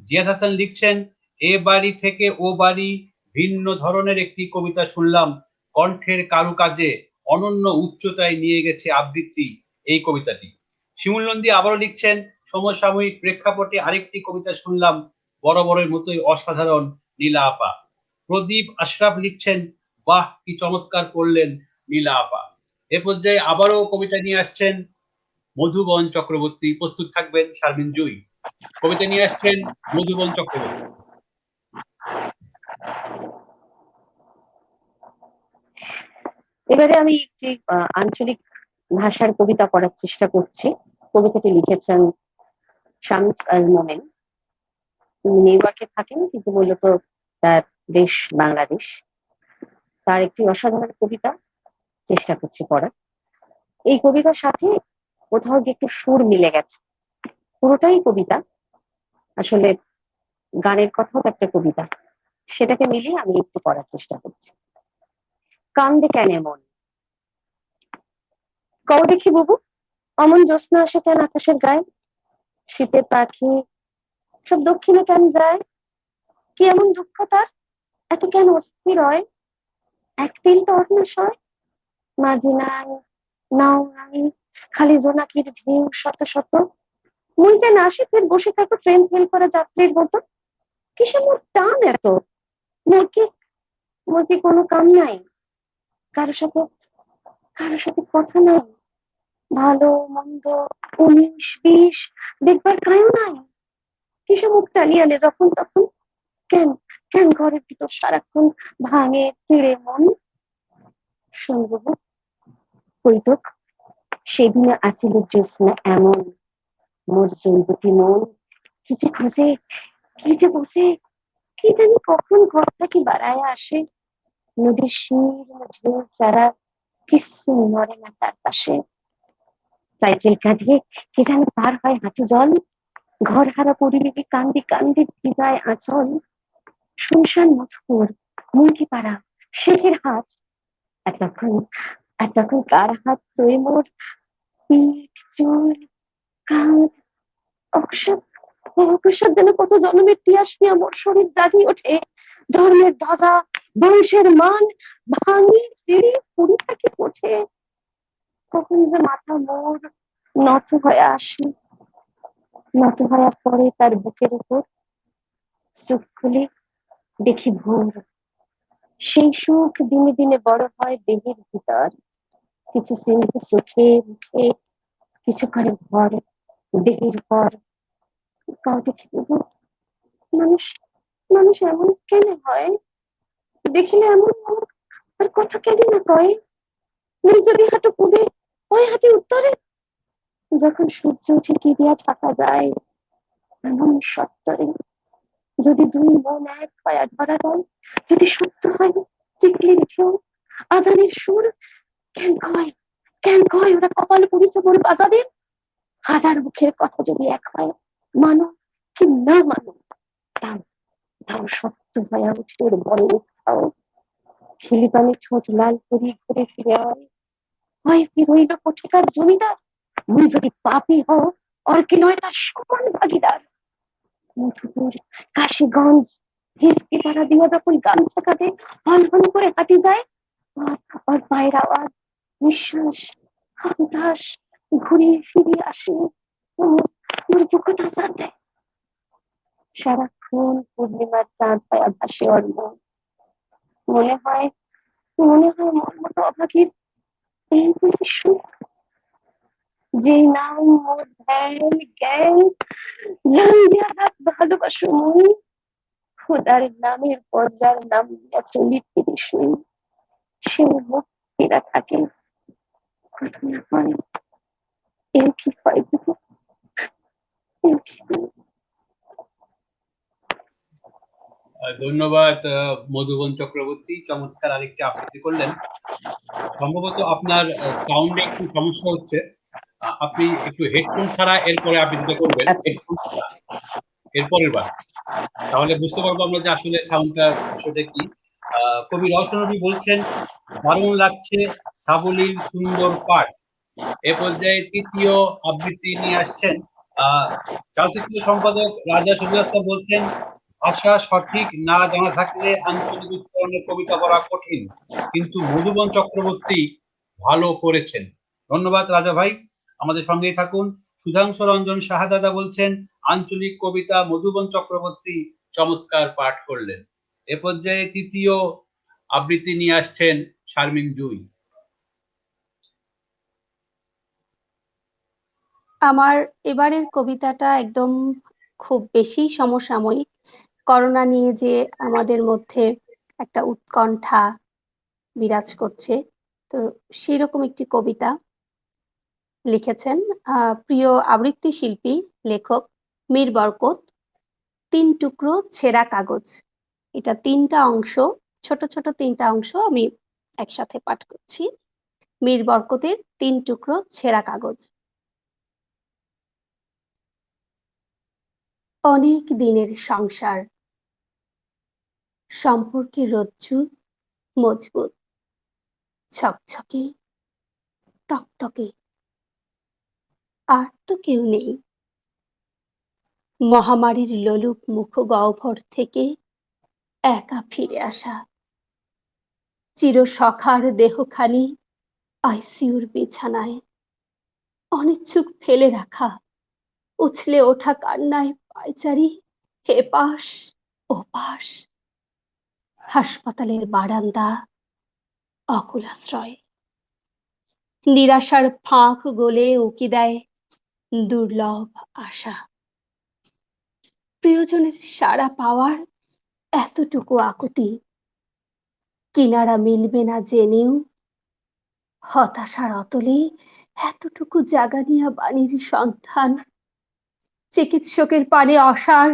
জিয়াদ হাসান লিখছেন এ বাড়ি থেকে ও বাড়ি ভিন্ন ধরনের একটি কবিতা শুনলাম, কণ্ঠের কারুকাজে অনন্য উচ্চতায় নিয়ে গেছে আবৃত্তি এই কবিতাটি। শিমুল নন্দী আবারও লিখছেন সমসাময়িক প্রেক্ষাপটে আরেকটি কবিতা শুনলাম, বরাবরের মতোই অসাধারণ নীলা আপা। প্রদীপ আশরাফ লিখছেন বাহ কি চমৎকার করলেন নীলা আপা। এ পর্যায়ে আবারও কবিতা নিয়ে আসছেন মধুবন চক্রবর্তী। প্রস্তুত থাকবেন শারমিন জুই। কবিতা নিয়ে আসছেন মধুবন চক্রবর্তী। এবারে আমি একটি আঞ্চলিক ভাষার কবিতা পড়ার চেষ্টা করছি। কবিতাটি লিখেছেন শামস আল মোমেন। তিনি নিউ ইয়র্কে থাকেন, কিন্তু মূলত তার দেশ বাংলাদেশ। তার একটি অসাধারণ কবিতা চেষ্টা করছি পড়ার। এই কবিতার সাথে কোথাও গিয়ে একটু সুর মিলে গেছে। পুরোটাই কবিতা, আসলে গানের কথাও একটা কবিতা, সেটাকে মিলিয়ে আমি একটু পড়ার চেষ্টা করছি। কান্দে কেন মন, কও দেখি বুবু, অমন জ্যোৎস্না আসে কেন আকাশের গায়ে, শীতের পাখি সব দক্ষিণে কেন যায়, কি এমন দুঃখ তার, এত কেন অস্থির হয়, এক তিল তর না সয়, মাঝি নাই নাও নাই, খালি জোনাকির ঢেউ শত শত, মুই যে না ফের বসে থাকো ট্রেন ফেল করা যাত্রীর মতো, কিসে মোর টান এত, মোর কি কোনো কাম নাই, কারোর সাথে কথা নাই, ভালো মন্দ 19-20 দেখবার কায়ও নাই, কিসে মুখ টানিয়ে আনে যখন তখন, কেন কেন ঘরের ভিতর সারাক্ষণ ভাঙে চিড়ে মন। শুনবো কৈতক সেদিনে আছিল জ্যোৎস্না এমন, মোর জৈবতী মন কিতে খুঁজে কিতে বসে, কি জানি কখন ঘর থেকে বাড়ায় আসে, নদীর শীর্ণ ঢেউ ছাড়া কিছু নড়ে না তার পাশে, সাইকেল কাঁধিয়ে কে জানি পার হয় হাঁটু জল, ঘর হারা পরিবেশে কান্দি কান্দি ভিজায় আঁচল, শুনশান মধুপুর মুরগি পাড়া শেখের হাট, এতক্ষণ কার হাত তৈ মোর পিঠ চুল কাঁধ, অকস্মাৎ অকস্মাৎ যেন কত জন্মের তিয়াস নিয়ে আমার শরীর জাগিয়ে ওঠে, ধর্মের ধ্বজা বংশের মান ভাঙি চিড়ি পুরি থাকে ওঠে, কখন যে মাথা মোর নত হয়ে আসে, নত হওয়া পরে তার বুকের উপর চোখ খুলে দেখি ভোর, সেই সুখ দিনে দিনে বড় হয় দেহের ভিতর, কিছু স্নিগ্ধ চোখে মুখে, কিছু করে ভর দেহের পর, কাউকে মানুষ মানুষ এমন কেন হয়, দেখিলে এমন মুখ আর কথা কেন না কয়, যদি হাঁটু কুদে ওই হাঁটি উত্তরে, যখন সূর্য উঠে কি দিয়া থাকা যায় এমন সত্তরে, যদি দুই মন এক হয় আর ধরা যায়, যদি সত্য হয় চিকলির ঢেউ আদানের সুর, কেন কয় ওরা কপাল পুড়িতে মোর বাজারে, হাজার মুখের কথা যদি এক হয়, মানো কি না মানো, তাও তাও সত্য হয়ে উঠে ওর বড় উৎসাহ, খিলিপানি ছোট লাল করি ঘুরে ফিরে হয় কি রইল কোঠিকার জমিদার, মুই যদি পাপি হও আর কি নয় তার সমান ভাগিদার, মধুপুর কাশীগঞ্জ হিসকি পাড়া দিয়ে যখন গামছা কাঁধে হন হন করে হাঁটি যায়, আর পায়ের আওয়াজ নিঃশ্বাস উদাস ঘুরিয়ে ফিরিয়ে আসে, মোর বুকে টাকা দেয়, সারাক্ষণ পূর্ণিমার চাঁদ পায়া ভাসে ওর মন, মনে হয় মোর মতো অভাগীর এই বুঝি সুখ, যে নাম মোর ধ্যান জ্ঞান জান দিয়া রাত ভালোবাসো মুই, খোদার নামের পর যার নাম দিয়া চলি ফিরি শুই, সে মুখ ফেরা থাকে ঘটনা হয়, এর কি হয় বুঝি, এর কি হয়? ধন্যবাদ মধুবন চক্রবর্তী, চমৎকার আরেকটি আবৃত্তি করলেন। সম্ভবত আপনার সাউন্ডে একটু সমস্যা হচ্ছে, আপনি একটু হেডফোন ছাড়া এরপরে আবৃত্তিটা করবেন, হেডফোন ছাড়া এরপরের বার, তাহলে বুঝতে পারবো আমরা যে আসলে সাউন্ডটার বিষয়টা কি। কবি রওশন রবি বলছেন দারুণ লাগছে শ্রাবণীর সুন্দর পাঠ, এ পর্যায়ে তৃতীয় আবৃত্তি নিয়ে আসছেন চলচ্চিত্র সম্পাদক রাজা শহীদুল ইসলাম বলছেন, ভাষা সঠিক না জানা থাকলে আঞ্চলিক উচ্চারণে কবিতা পড়া কঠিন, কিন্তু মধুবন চক্রবর্তী ভালো করেছেন। ধন্যবাদ রাজা ভাই, আমাদের সঙ্গেই থাকুন। সুধাংশু রঞ্জন শাহজাদা বলছেন, আঞ্চলিক কবিতা মধুবন চক্রবর্তী চমৎকার পাঠ করলেন। এ পর্যায়ে তৃতীয় আবৃত্তি নিয়ে আসছেন শারমিন জুই। আমার এবারের কবিতাটা একদম খুব বেশি সমসাময়িক। করোনা নিয়ে যে আমাদের মধ্যে একটা উৎকণ্ঠা বিরাজ করছে, তো সেরকম একটি কবিতা লিখেছেন প্রিয় আবৃত্তি শিল্পী লেখক মীর বরকত। ৩ টুকরো ছেঁড়া কাগজ, এটা ৩টা অংশ, ছোট ছোট ৩টা অংশ আমি একসাথে পাঠ করছি। মীর বরকতের ৩ টুকরো ছেঁড়া কাগজ। অনেক দিনের সংসার, সম্পর্কে রজ্জু মজবুত, ছকছকে তকতকে, আর তো কেউ নেই। মহামারীর লোলুপ মুখগহ্বর থেকে একা ফিরে আসা, চিরসখার দেহখানি আইসিইউর বিছানায়, অনিচ্ছুক ফেলে রাখা, উছলে ওঠা কান্নায় পায়চারি এপাশ ওপাশ। হাসপাতালের বারান্দা অকুলাশ্রয়, নিরাশার ফাঁক গলে উকি দেয় দুর্লভ আশা। প্রিয়জনের সাড়া পাওয়ার এতটুকু আকুতি, কিনারা মিলবে না জেনেও হতাশার অতলে এতটুকু জাগানিয়া বাণীর সন্ধান। চিকিৎসকের পানে অসার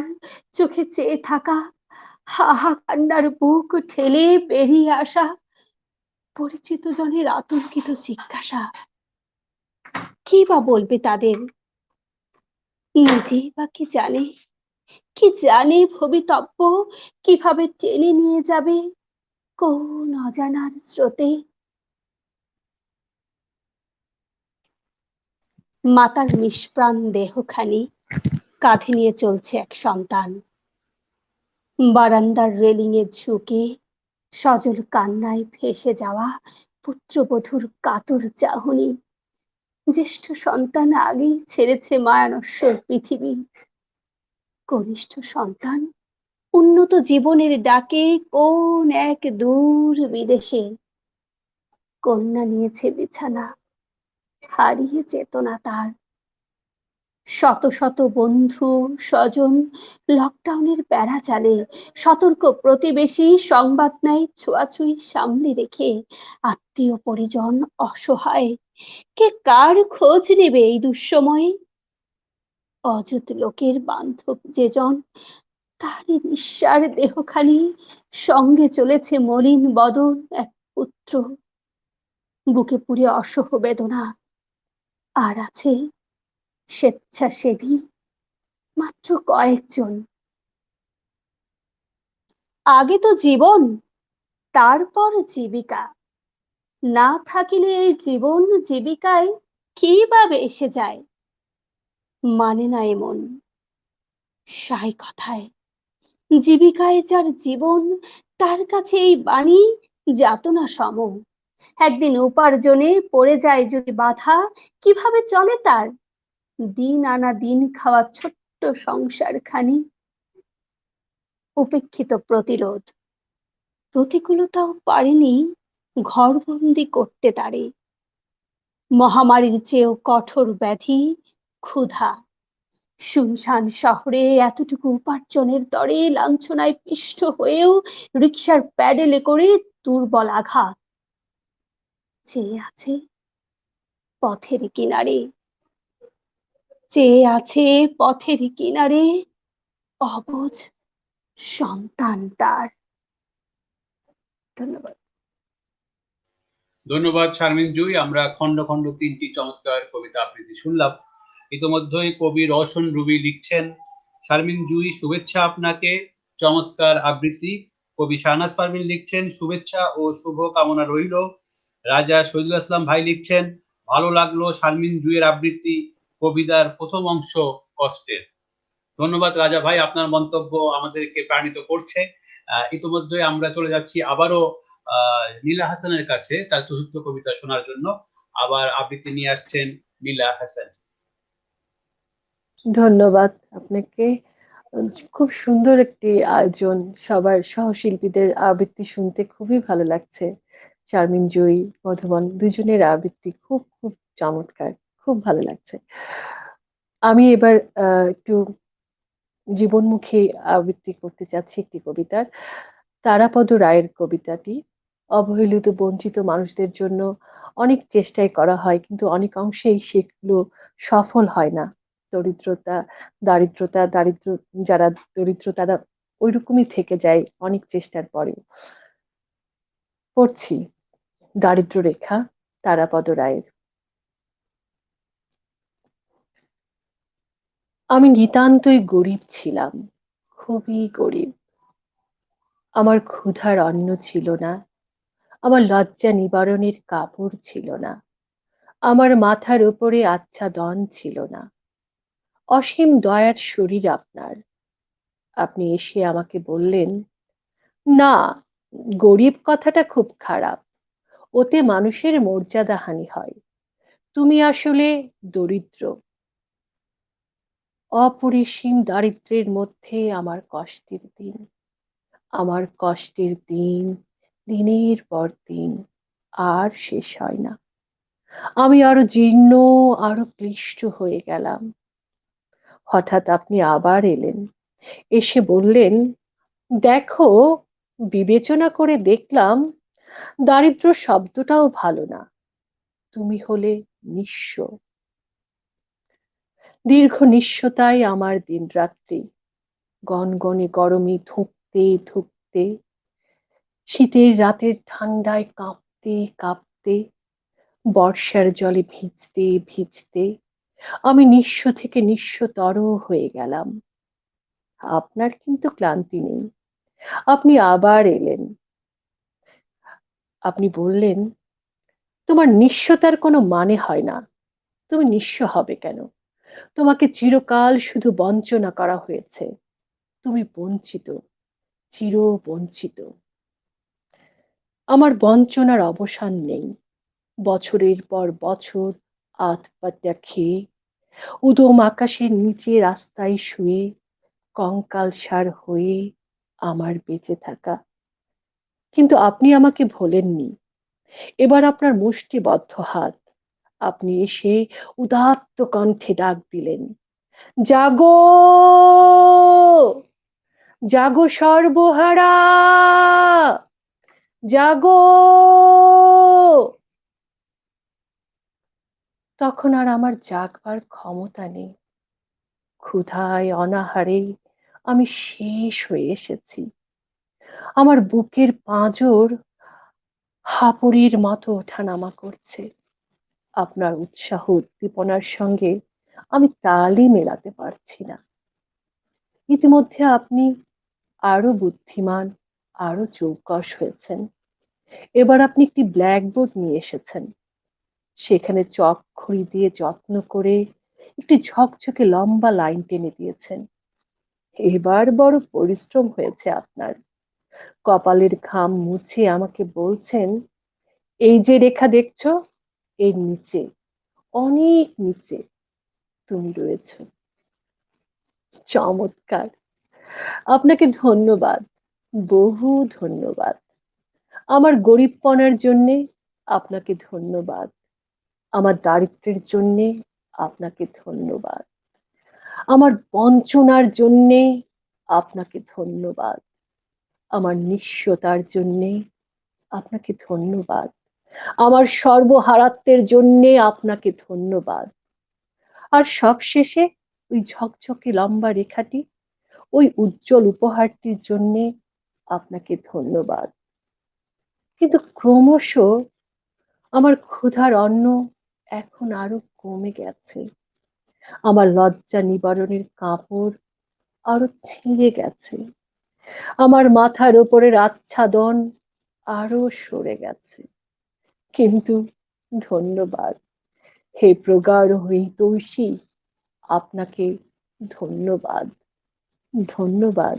চোখে চেয়ে থাকা, হাহা কান্নার বুক ঠেলে বেরিয়ে আসা পরিচিত জনের আতঙ্কিত জিজ্ঞাসা। কি বা বলবে তাদের, নিজেই বা কি জানে, কি জানে ভবিতব্য কিভাবে টেনে নিয়ে যাবে কোন অজানার স্রোতে। মাতার নিষ্প্রাণ দেহখানি কাঁধে নিয়ে চলছে এক সন্তান। বারান্দার রেলিংয়ে ঝুঁকে সজল কান্নায় ভেসে যাওয়া পুত্রবধূর কাতর চাহনি। জ্যেষ্ঠ সন্তান আগেই ছেড়েছে মায়ানস্বর পৃথিবী। কনিষ্ঠ সন্তান উন্নত জীবনের ডাকে কোন এক দূর বিদেশে। কন্যা নিয়েছে বিছানা, হারিয়ে চেতনা তার। শত শত বন্ধু স্বজন লকডাউনের বেড়া জালে, সতর্ক প্রতিবেশী সংবাদ নেয় ছোঁয়াছুঁই সামনে রেখে। আত্মীয় পরিজন অসহায়, কে কার খোঁজ নেবে এই দুঃসময়ে। অযুত লোকের বান্ধব যেজন, তারই নিঃসার দেহখানি সঙ্গে চলেছে মলিন বদন এক পুত্র। বুকে পুড়ে অসহ বেদনা, আর আছে স্বেচ্ছাসেবী মাত্র কয়েকজন। আগে তো জীবন, তারপর জীবিকা। না থাকিলে এই জীবন জীবিকায় কিভাবে এসে যায়। মানে না এমন সাই কথায়, জীবিকায় যার জীবন তার কাছে এই বাণী যাতনা সম। একদিন উপার্জনে পড়ে যায় যদি বাধা, কিভাবে চলে তার দিন আনা দিন খাওয়া ছোট্ট সংসার খানি। উপেক্ষিত প্রতিরোধ, প্রতিকূলতাও পারেনি ঘরবন্দি করতে তারে। মহামারীর চেয়েও কঠোর ব্যাধি ক্ষুধা। শুনশান শহরে এতটুকু উপার্জনের তরে লাঞ্ছনায় পিষ্ট হয়েও রিকশার প্যাডেলে করে দুর্বল আঘাত। চেয়ে আছে পথের কিনারে, চেয়ে আছে পথের কিনারে অবুঝ সন্তান তার। ধন্যবাদ। ধন্যবাদ শারমিন জুই। আমরা খন্ড খন্ড 3টি চমৎকার কবিতা আবৃত্তি শুনলাম। ইতোমধ্যেই কবি রওশন রুবি লিখছেন, শারমিন জুই শুভেচ্ছা আপনাকে, চমৎকার আবৃত্তি। কবি শাহনাজ পারভীন লিখছেন, শুভেচ্ছা ও শুভ কামনা রইল। রাজা শহীদুল ইসলাম ভাই লিখছেন, ভালো লাগলো শারমিন জুঁইয়ের আবৃত্তি কবিতার প্রথম অংশ কষ্টের। ধন্যবাদ রাজা ভাই, আপনার মন্তব্য আমাদেরকে প্রাণিত করছে। ইতিমধ্যে আমরা চলে যাচ্ছি আবারও নীলা হাসানের কাছে তার চতুর্থ কবিতা শোনার জন্য। আবার আবৃত্তি নিয়ে আসছেন নীলা হাসান। ধন্যবাদ আপনাকে। খুব সুন্দর একটি আয়োজন, সবার সহশিল্পীদের আবৃত্তি শুনতে খুবই ভালো লাগছে। শারমিন জয়ী, মধুবন দুজনের আবৃত্তি খুব খুব চমৎকার, খুব ভালো লাগছে। আমি এবার একটু জীবনমুখী আবৃত্তি করতে চাচ্ছি একটি কবিতার, তারাপদ রায়ের কবিতাটি। অবহেলিত বঞ্চিত মানুষদের জন্য অনেক চেষ্টাই করা হয়, কিন্তু অনেক অংশেই সেগুলো সফল হয় না। দারিদ্র যারা দরিদ্র তারা ওইরকমই থেকে যায় অনেক চেষ্টার পরে। পড়ছি দারিদ্র রেখা, তারাপদ রায়ের। আমি নিতান্তই গরিব ছিলাম, খুবই গরিব। আমার ক্ষুধার অন্ন ছিল না, আমার লজ্জা নিবারণের কাপড় ছিল না, আমার মাথার উপরে আচ্ছাদন ছিল না। অসীম দয়ার শরীর আপনার। আপনি এসে আমাকে বললেন, না, গরিব কথাটা খুব খারাপ, ওতে মানুষের মর্যাদা হানি হয়, তুমি আসলে দরিদ্র। অপরিসীম দারিদ্র্যের মধ্যে আমার কষ্টের দিন, আমার কষ্টের দিন দিনের পর দিন আর শেষ হয় না। আমি আরো জীর্ণ, আরো ক্লিষ্ট হয়ে গেলাম। হঠাৎ আপনি আবার এলেন, এসে বললেন, দেখো, বিবেচনা করে দেখলাম দারিদ্র শব্দটাও ভালো না, তুমি হলে নিঃস্ব। দীর্ঘ নিঃস্বতায় আমার দিনরাত্রি, গনগনে গরমে ধুঁকতে ধুঁকতে, শীতের রাতের ঠান্ডায় কাঁপতে কাঁপতে, বর্ষার জলে ভিজতে ভিজতে আমি নিঃস্ব থেকে নিঃস্বতর হয়ে গেলাম। আপনার কিন্তু ক্লান্তি নেই। আপনি আবার এলেন। আপনি বললেন, তোমার নিঃস্বতার কোনো মানে হয় না, তুমি নিঃস্ব হবে কেন? তোমাকে চিরকাল শুধু বঞ্চনা করা হয়েছে, তুমি বঞ্চিত, চির বঞ্চিত। আমার বঞ্চনার অবসান নেই। বছরের পর বছর আধপাটা খেয়ে, উদম আকাশের নিচে রাস্তায় শুয়ে, কঙ্কালসার হয়ে আমার বেঁচে থাকা। কিন্তু আপনি আমাকে ভোলেননি। এবার আপনার মুষ্টিবদ্ধ হাত, আপনি এসে উদাত্ত কণ্ঠে ডাক দিলেন, জাগো, জাগো সর্বহারা, জাগো। তখন আর আমার জাগবার ক্ষমতা নেই। ক্ষুধায় অনাহারে আমি শেষ হয়ে এসেছি। আমার বুকের পাঁজর হাঁপুড়ির মতো ওঠানামা করছে। আপনার উৎসাহ উদ্দীপনার সঙ্গে আমি তালই মেলাতে পারছি না। ইতিমধ্যে আপনি আরো বুদ্ধিমান, আরো চৌকস হয়েছেন। এবার আপনি একটি ব্ল্যাকবোর্ড নিয়ে এসেছেন, সেখানে চক খড়ি দিয়ে যত্ন করে একটি ঝকঝকে লম্বা লাইন টেনে দিয়েছেন। এবার বড় পরিশ্রম হয়েছে আপনার। কপালের ঘাম মুছে আমাকে বলছেন, এই যে রেখা দেখছো, এর নিচে, অনেক নিচে তুমি রয়েছো। চমৎকার! আপনাকে ধন্যবাদ, বহু ধন্যবাদ। আমার গরিবপনার জন্যে আপনাকে ধন্যবাদ, আমার দারিদ্র্যের জন্যে আপনাকে ধন্যবাদ, আমার বঞ্চনার জন্যে আপনাকে ধন্যবাদ, আমার নিঃস্বতার জন্যে আপনাকে ধন্যবাদ, আমার সর্বহারাত্বের জন্যে আপনাকে ধন্যবাদ। আর সবশেষে ওই ঝকঝকে লম্বা রেখাটি, ওই উজ্জ্বল উপহারটির জন্যে আপনাকে ধন্যবাদ। কিন্তু ক্রমশ আমার ক্ষুধার অন্ন এখন আরো কমে গেছে, আমার লজ্জা নিবারণের কাপড় আরো ছিঁড়ে গেছে, আমার মাথার উপরের আচ্ছাদন আরো সরে গেছে। কিন্তু ধন্যবাদ, হে প্রগাঢ় হিতৈষী, আপনাকে ধন্যবাদ, ধন্যবাদ।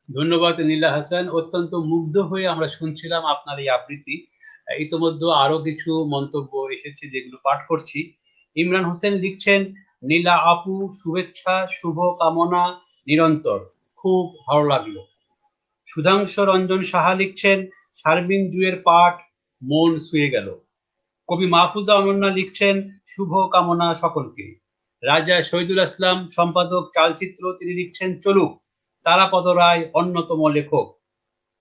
ধন্যবাদ নীলা হাসান। অত্যন্ত মুগ্ধ হয়ে আমরা শুনছিলাম আপনার এই আবৃত্তি। ইতোমধ্যে আরো কিছু মন্তব্য এসেছে যেগুলো পাঠ করছি। ইমরান হোসেন লিখছেন, নীলা আপু শুভেচ্ছা, শুভ কামনা নিরন্তর, খুব ভালো লাগলো। সুধাংশু রঞ্জন সাহা লিখছেন, শারমিন জুয়ের পাঠ মন ছুঁয়ে গেল। কবি মাহফুজা অনন্যা লিখছেন, শুভ কামনা সকলকে। রাজা শহীদুল ইসলাম সম্পাদক চালচিত্র, তিনি লিখছেন, চলুক, তারাপদ রায় অন্যতম লেখক।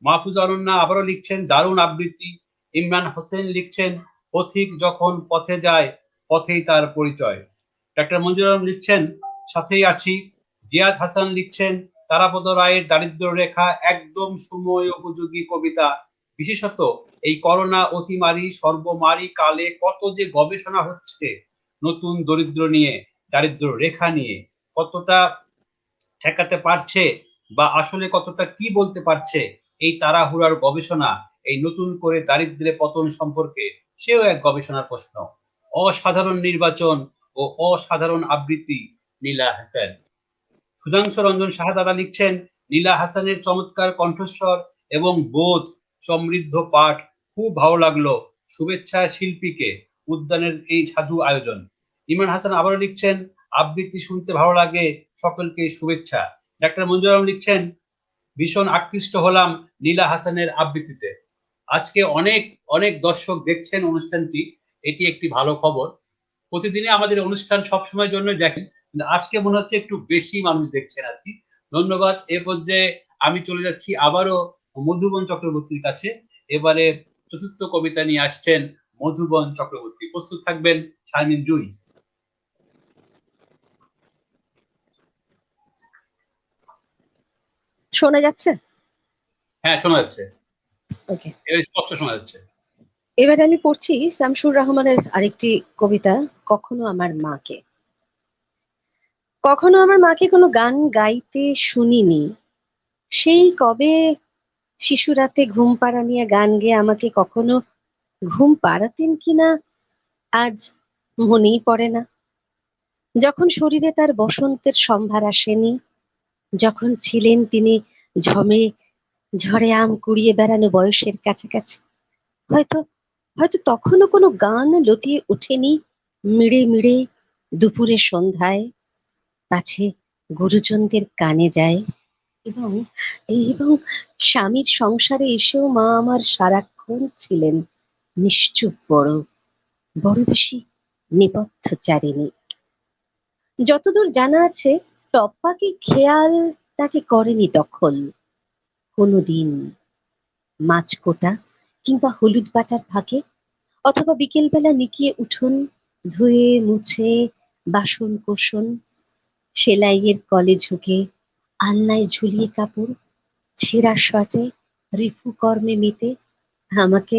মাহফুজা অনন্যা আবারও লিখছেন, দারুণ আবৃত্তি। ইমরান হোসেন লিখছেন, পথিক যখন পথে যায়, পথেই তার পরিচয়। ডাক্তার মঞ্জুর আলম লিখছেন, সাথেই আছি। জিয়াদ হাসান লিখছেন, তারাপদ রায়ের দারিদ্র রেখা একদম সময় উপযোগী কবিতা। বিশেষত এই করোনা অতিমারি সর্বমারি কালে কত যে গবেষণা হচ্ছে নতুন দরিদ্র নিয়ে, দারিদ্র রেখা নিয়ে, কতটা ঠেকাতে পারছে বা আসলে কতটা কি বলতে পারছে এই তাড়াহুড়ার গবেষণা, এই নতুন করে দারিদ্র্যে পতন সম্পর্কে, সেও এক গবেষণার প্রশ্ন। অসাধারণ নির্বাচন ও অসাধারণ আবৃত্তি নীলা হাসান। সুধাংশু রঞ্জন সাহা লিখছেন, নীলা হাসানের চমৎকার কণ্ঠস্বর এবং বোধ সমৃদ্ধ পাঠ খুব ভালো লাগলো। শুভেচ্ছা শিল্পীকে, উদ্যানের এই সাধু আয়োজন। ইমরান হাসান আবারও লিখছেন, আবৃত্তি শুনতে ভালো লাগে, সকলকে শুভেচ্ছা। ডাক্তার মঞ্জুর আলম লিখছেন, ভীষণ আকৃষ্ট হলাম নীলা হাসানের আবৃত্তিতে। আজকে অনেক অনেক দর্শক দেখছেন অনুষ্ঠানটি, এটি একটি ভালো খবর। প্রতিদিনই আমাদের অনুষ্ঠান সবসময় জন্য দেখেন, কিন্তু আজকে মনে হচ্ছে একটু বেশি মানুষ দেখছেন আর কি। ধন্যবাদ। এ পর্যায়ে আমি চলে যাচ্ছি আবারও মধুবন চক্রবর্তীর কাছে। এবারে চতুর্থ কবিতা নিয়ে আসছেন মধুবন চক্রবর্তী। প্রস্তুত থাকবেন শারমিন জুই। শোনা যাচ্ছে? হ্যাঁ, শোনা যাচ্ছে, ওকে। স্পষ্ট শোনা যাচ্ছে। এবারে আমি পড়ছি শামসুর রহমানের আরেকটি কবিতা, কখনো আমার মাকে। কখনো আমার মাকে কোনো গান গাইতে শুনিনি, সেই কবে শিশুরাতে ঘুম পাড়া নিয়ে গান গেয়ে আমাকে কখনো ঘুম পাড়াতেন কিনা আজ মনেই পড়ে না। যখন শরীরে তার বসন্তের সম্ভার আসেনি, যখন ছিলেন তিনি ঝমে ঝড়ে আম কুড়িয়ে বেড়ানো বয়সের কাছাকাছি, হয়তো হয়তো তখনও কোনো গান লতিয়ে ওঠেনি মিড়ে মিড়ে দুপুরের সন্ধ্যায়, পাছে গুরুজনদের কানে যায়। এবং এবং স্বামীর সংসারে এসেও মা আমার সারাক্ষণ ছিলেন নিশ্চুপ, বড় বড় বেশি নেপথ্যচারিণী। যতদূর জানা আছে, টপ্পাকে খেয়াল তাকে করেনি তখন কোনোদিন। মাছ কোটা কিংবা হলুদ বাটার ফাঁকে, অথবা বিকেলবেলা নিকিয়ে উঠোন ধুয়ে মুছে বাসন কোসন, সেলাইয়ের কলে ঝুঁকে আলনায় ঝুলিয়ে কাপড়, ছেঁড়া শার্টে রিফু কর্মে মেতে আমাকে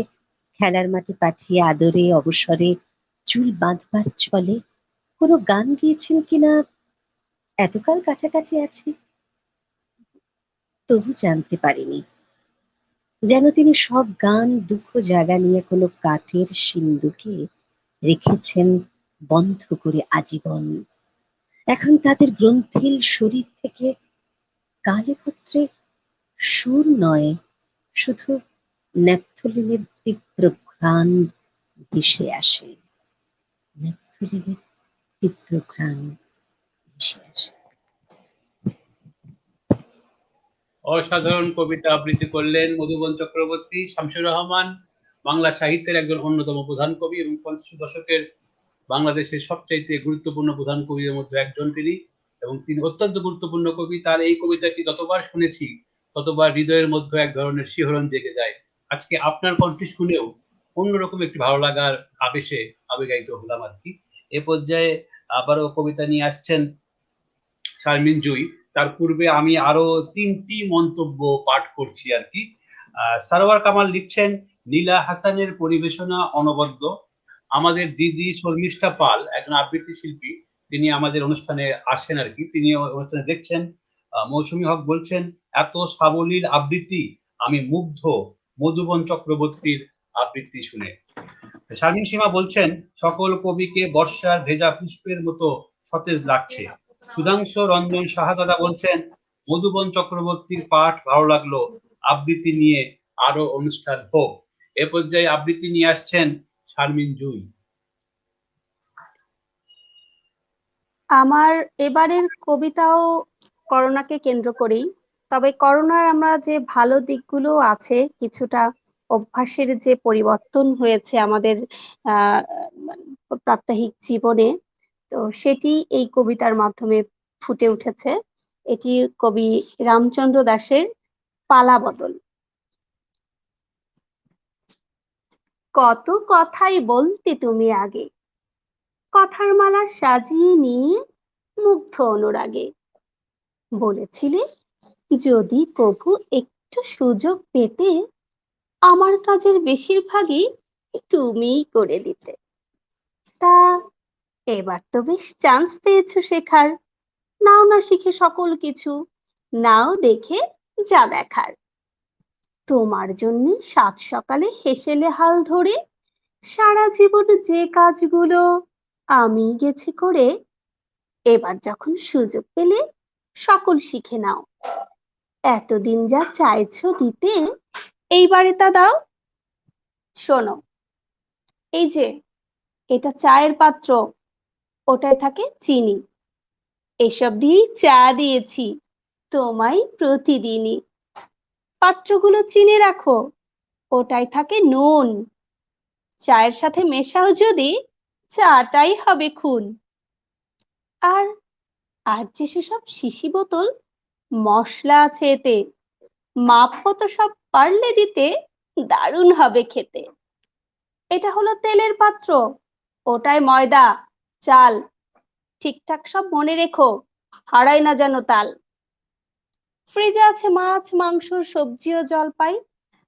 খেলার মাঠে পাঠিয়ে আদরে অবসরে চুল বাঁধবার ছলে কোনো গান গিয়েছেন কিনা এতকাল কাছাকাছি আছি তবু জানতে পারিনি। যেন তিনি সব গান দুঃখ জায়গা নিয়ে কোনো কাঠের সিন্ধুকে রেখেছেন বন্ধ করে আজীবন। এখন তাদের গ্রন্থিল শরীর থেকে কালেপত্রে সুর নয়, শুধু ন্যাপথলিনের তীব্র ঘ্রাণ ভেসে আসে, ন্যাপথলিনের তীব্র ঘ্রাণ ভেসে আসে। অসাধারণ কবিতা আবৃত্তি করলেন মধুবন চক্রবর্তী। শামসুর রহমান বাংলা সাহিত্যের একজন অন্যতম প্রধান কবি এবং 50 দশকের বাংলাদেশের সবচাইতে গুরুত্বপূর্ণ প্রধান কবিদের মধ্যে একজন তিনি, এবং তিনি অত্যন্ত গুরুত্বপূর্ণ কবি। তার এই কবিতাটি যতবার শুনেছি ততবার হৃদয়ের মধ্যে এক ধরনের শিহরণ জেগে যায়। আজকে আপনার কণ্ঠে শুনেও অন্যরকম একটি ভালো লাগার আবেশে আবেগায়িত হলাম আর কি। এ পর্যায়ে আবারও কবিতা নিয়ে আসছেন শারমিন জুই। তার পূর্বে আমি আরো 3টি মন্তব্য পাঠ করছি আর কি। সারোয়ার কামাল লিখছেন, নীলা হাসানের পরিবেশনা অনবদ্য। আমাদের দিদি শর্মিষ্ঠা পাল, একজন আবৃত্তি শিল্পী, তিনি আমাদের অনুষ্ঠানে আসেন আর কি, তিনি অনুষ্ঠানে দেখছেন। মৌসুমী হক বলছেন, এত সাবলীল আবৃত্তি, আমি মুগ্ধ মধুবন চক্রবর্তীর আবৃত্তি শুনে। শারমিন সীমা বলছেন, সকল কবিকে বর্ষার ভেজা পুষ্পের মতো সতেজ লাগছে। সুধাংশু রঞ্জন সাহাদাদা বলছেন, মধুবন চক্রবর্তীর পাঠ ভালো লাগলো, আবৃত্তি নিয়ে আরো অনুষ্ঠান হোক। এ পর্যায়ে আবৃত্তি নিয়ে আসছেন শারমিন জুই। আমার এবারের কবিতাও করোনাকে কেন্দ্র করেই, তবে করোনার আমরা যে ভালো দিকগুলো আছে, কিছুটা অভ্যাসের যে পরিবর্তন হয়েছে আমাদের আহ প্রাত্যহিক জীবনে, তো সেটি এই কবিতার মাধ্যমে ফুটে উঠেছে। এটি কবি রামচন্দ্র দাশের পালা বদল। কত কথাই বলতে তুমি আগে, কথার মালা সাজিয়ে নিয়ে মুগ্ধ অনুরাগে। বলেছিলে যদি কভু একটু সুযোগ পেতে, আমার কাজের বেশিরভাগই তুমিই করে দিতে। তা এবার তো বেশ চান্স পেয়েছো শেখার, নাও না শিখে সকল কিছু, নাও দেখে যা দেখার। তোমার জন্য সাত সকালে হেসেলে হাল ধরে, সারা জীবন যে কাজগুলো আমি গেছি করে। এবার যখন সুযোগ পেলে সকল শিখে নাও, এতদিন যা চাইছো দিতে, এইবারে তা দাও। শোনো, এই যে এটা চায়ের পাত্র, ওটায় থাকে চিনি, এসব দিয়েই চা দিয়েছি তোমায় প্রতিদিনই। পাত্রগুলো চিনে রাখো, ওটায় থাকে নুন, চায়ের সাথে মেশাও যদি, চাটাই হবে খুন। আর আর যে সেসব শিশি বোতল মশলা আছে এতে, মাপ মতো সব পারলে দিতে, দারুণ হবে খেতে। এটা হলো তেলের পাত্র, ওটায় ময়দা, চাল, ঠিকঠাক সব মনে রেখো, হারাই না যেন তাল। ফ্রিজে আছে মাছ, মাংস, সবজি ও জলপাই,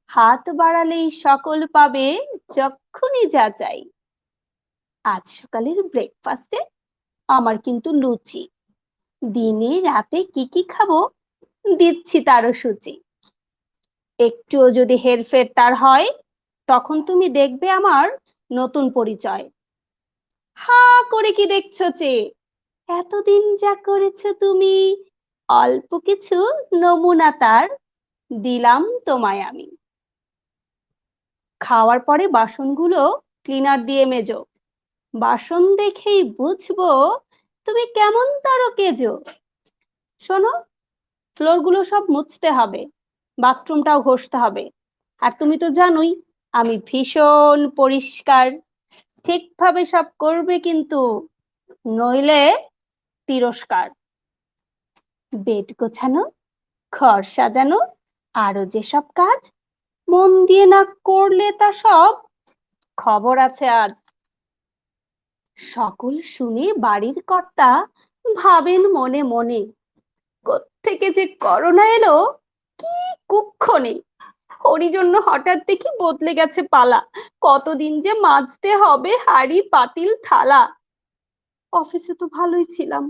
হাত বাড়ালেই সকল পাবে যক্ষুনি যা চাই। আজ সকালের ব্রেকফাস্টে আমার কিন্তু লুচি, দিনে রাতে কি কি খাবো দিচ্ছি তারও সূচি। একটুও যদি হেরফের তার হয়, তখন তুমি দেখবে আমার নতুন পরিচয়। হা করে কি দেখছো চেয়ে, এতদিন যা করেছো তুমি, অল্প কিছু নমুনা তার দিলাম তোমায় আমি। খাওয়ার পরে বাসনগুলো ক্লিনার দিয়ে মেজো, বাসন দেখেই বুঝবো তুমি কেমন তারকেজো। শোনো, ফ্লোরগুলো সব মুছতে হবে, বাথরুমটাও ঘষতে হবে। আর তুমি তো জানোই আমি ভীষণ পরিষ্কার, ঠিকভাবে সব করবে কিন্তু, নইলে তিরস্কার। বেড গোছানো, ঘর সাজানো, আরো যেসব কাজ মন দিয়ে না করলে তা সব খবর আছে আজ। সকল শুনে বাড়ির কর্তা ভাবেন মনে মনে, কোত্থেকে যে করোনা এলো কি কুক্ষণে। ওরই জন্য হঠাৎ দেখি বদলে গেছে পালা, কতদিন যে মাজতে হবে হাঁড়ি পাতিল থালা। অফিসে তো ভালোই ছিলাম,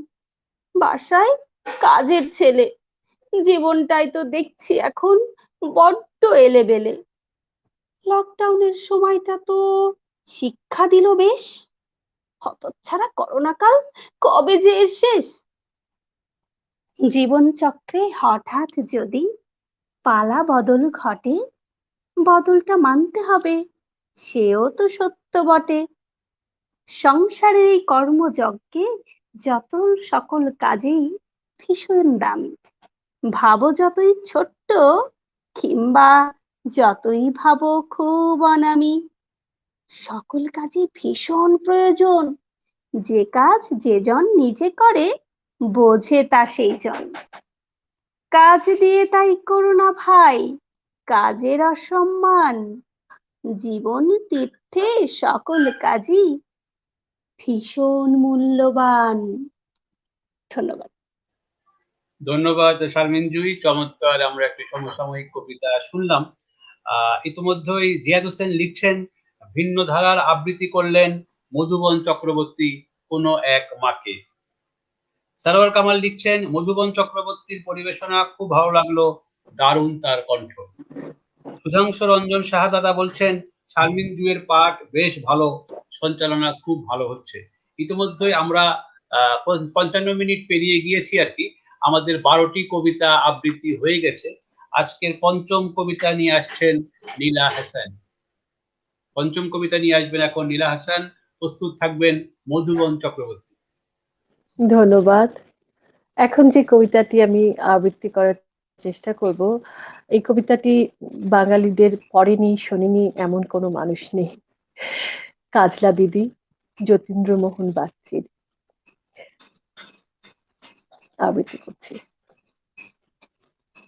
বাসায় কাজের ছেলে, জীবনটাই তো দেখছি এখন বড্ড এলেবেলে। লকডাউনের সময়টা তো শিক্ষা দিল বেশ, হতচ্ছাড়া করোনা কাল কবে যে এর শেষ। জীবন চক্রে হঠাৎ যদি পালা বদল ঘটে, বদলটা মানতে হবে, সেও তো সত্য বটে। সংসারের এই কর্মযজ্ঞে যত সকল কাজেই ভীষণ দামি, ভাবো যতই ছোট্ট কিংবা যতই ভাবো খুব অনামি, সকল কাজে ভীষণ প্রয়োজন। যে কাজ যে জন নিজে করে, বোঝে তা সেই জন। কাজ দিয়ে তাই করো না ভাই কাজের অসম্মান, জীবন তীর্থে সকল কাজই ভীষণ মূল্যবান। ধন্যবাদ। ধন্যবাদ শারমিন জুই, চমৎকার আমরা একটি সমসাময়িক কবিতা শুনলাম। ইতিমধ্যেই জিয়াদ হোসেন লিখছেন, ভিন্ন ধারার আবৃত্তি করলেন মধুবন চক্রবর্তী কোনো এক মাকে। সারোয়ার কামাল লিখছেন, মধুবন চক্রবর্তীর পরিবেশনা খুব ভালো লাগলো, দারুণ তার কণ্ঠ। সুধাংশু রঞ্জন সাহাদাদা বলছেন, শারমিন জুয়ের পাঠ বেশ ভালো, সঞ্চালনা খুব ভালো হচ্ছে। ইতিমধ্যে আমরা 55 মিনিট পেরিয়ে গিয়েছি আর কি। আমাদের 12টি কবিতা আবৃত্তি হয়ে গেছে। আজকের পঞ্চম কবিতা নিয়ে আসছেন নীলা হাসান। পঞ্চম কবিতা নিয়ে আসবেন এখন নীলা হাসান। প্রস্তুত থাকবেন মধুবন চক্রবর্তী। ধন্যবাদ। এখন যে কবিতাটি আমি আবৃত্তি করার চেষ্টা করব, এই কবিতাটি বাঙালিদের পড়েনি শোনেনি এমন কোনো মানুষ নেই। কাজলা দিদি, যতীন্দ্রমোহন বাগচির। আবৃত্তি করছি।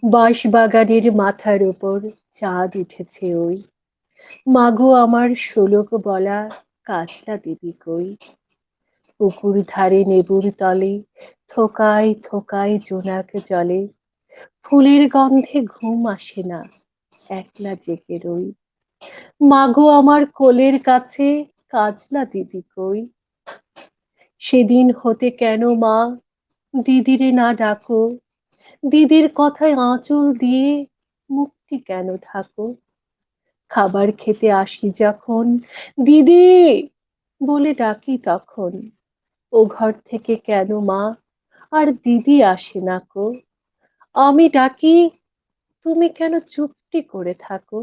বাঁশবাগানের মাথার উপর চাঁদ উঠেছে ওই, মাগো আমার শোলক বলা কাজলা দিদি কই। পুকুর ধারে নেবুর তলে থোকায় থোকায় জোনাক জলে, ফুলের গন্ধে ঘুম আসে না, একলা জেগে রই। মাগো আমার কোলের কাছে কাজলা দিদি কই। সেদিন হতে কেন মা দিদিরে না ডাকো, দিদির কথায় আঁচল দিয়ে মুক্তি কেন থাকো। খাবার খেতে আসি যখন দিদি বলে ডাকি তখন, ও ঘর থেকে কেন মা আর দিদি আসে না কো। আমি ডাকি তুমি কেন চুপটি করে থাকো।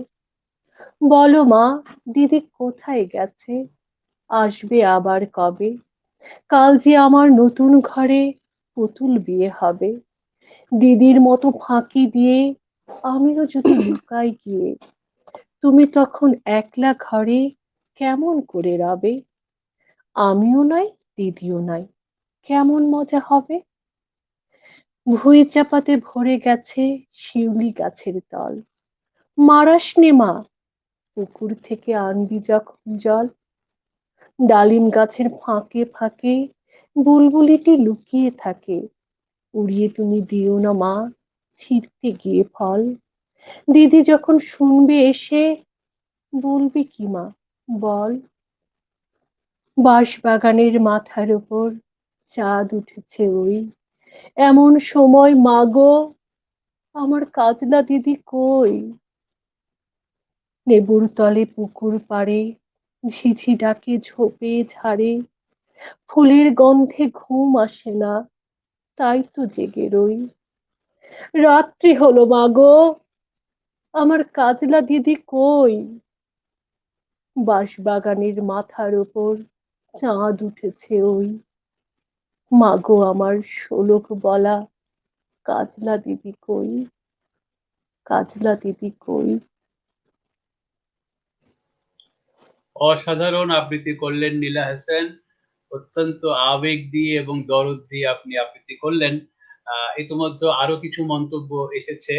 বলো মা দিদি কোথায় গেছে, আসবে আবার কবে। কাল যে আমার নতুন ঘরে পুতুল বিয়ে হবে, দিদির মতো ফাঁকি দিয়ে আমিও যদি লুকাই গিয়ে, তুমি তখন একলা ঘরে কেমন করে রবে। আমিও নাই দিদিও নাই, কেমন মজা হবে। ভুঁই চাপাতে ভরে গেছে শিউলি গাছের তল, মারাস নে মা পুকুর থেকে আনবি যখন জল। ডালিম গাছের ফাঁকে ফাঁকে বুলবুলিটি লুকিয়ে থাকে, উড়িয়ে তুমি দিও না মা ছিঁড়তে গিয়ে ফল। দিদি যখন শুনবে এসে বলবে কি মা বল। বাঁশবাগানের মাথার উপর চাঁদ উঠেছে ওই, এমন সময় মাগো আমার কাজলা দিদি কই। লেবুর তলে পুকুর পাড়ে ঝিঝি ডাকে ঝোপে ঝাড়ে, ফুলের গন্ধে ঘুম আসে না, তাই তো জেগে রই। রাত্রি হলো মাগো আমার কাজলা দিদি কই। বাঁশবাগানের মাথার উপর চাঁদ উঠেছে ওই, মাগো আমার শোলক বলা কাজলা দিদি কই। কাজলা দিদি কই। অসাধারণ আবৃত্তি করলেন নীলা হাসান। অত্যন্ত আবেগ দিয়ে এবং দরদ দিয়ে আপনি আবৃত্তি করলেন। ইতিমধ্যে আরো কিছু মন্তব্য এসেছে।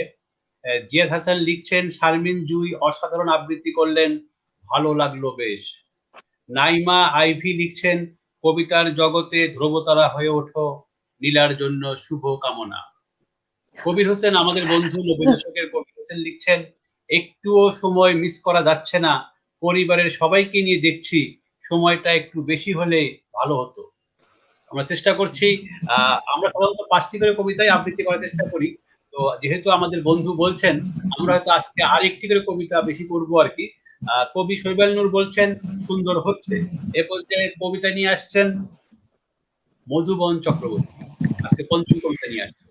জিয়াদ হাসান লিখছেন, শারমিন জুই অসাধারণ আবৃত্তি করলেন, ভালো লাগলো বেশ। নাইমা আইভি লিখছেন, কবিতার জগতে ধ্রুবতারা হয়ে ওঠো, নীলার জন্য শুভ কামনা। কবির হোসেন, আমাদের বন্ধু, 90 দশকের কবির হোসেন লিখছেন, একটুও সময় মিস করা যাচ্ছে না, পরিবারের সবাইকে নিয়ে দেখছি, সময়টা একটু বেশি হলে ভালো হতো। আমরা চেষ্টা করছি, আমরা সাধারণত 5টি করে কবিতাই আবৃত্তি করার চেষ্টা করি। তো যেহেতু আমাদের বন্ধু বলছেন, আমরা হয়তো আজকে আরেকটি করে কবিতা বেশি করবো আর কি। কবি শৈবাল নূর বলছেন সুন্দর হচ্ছে। এ পর্যায়ে কবিতা নিয়ে আসছেন মধুবন চক্রবর্তী। আজকে পঞ্চম কবিতা নিয়ে আসছেন।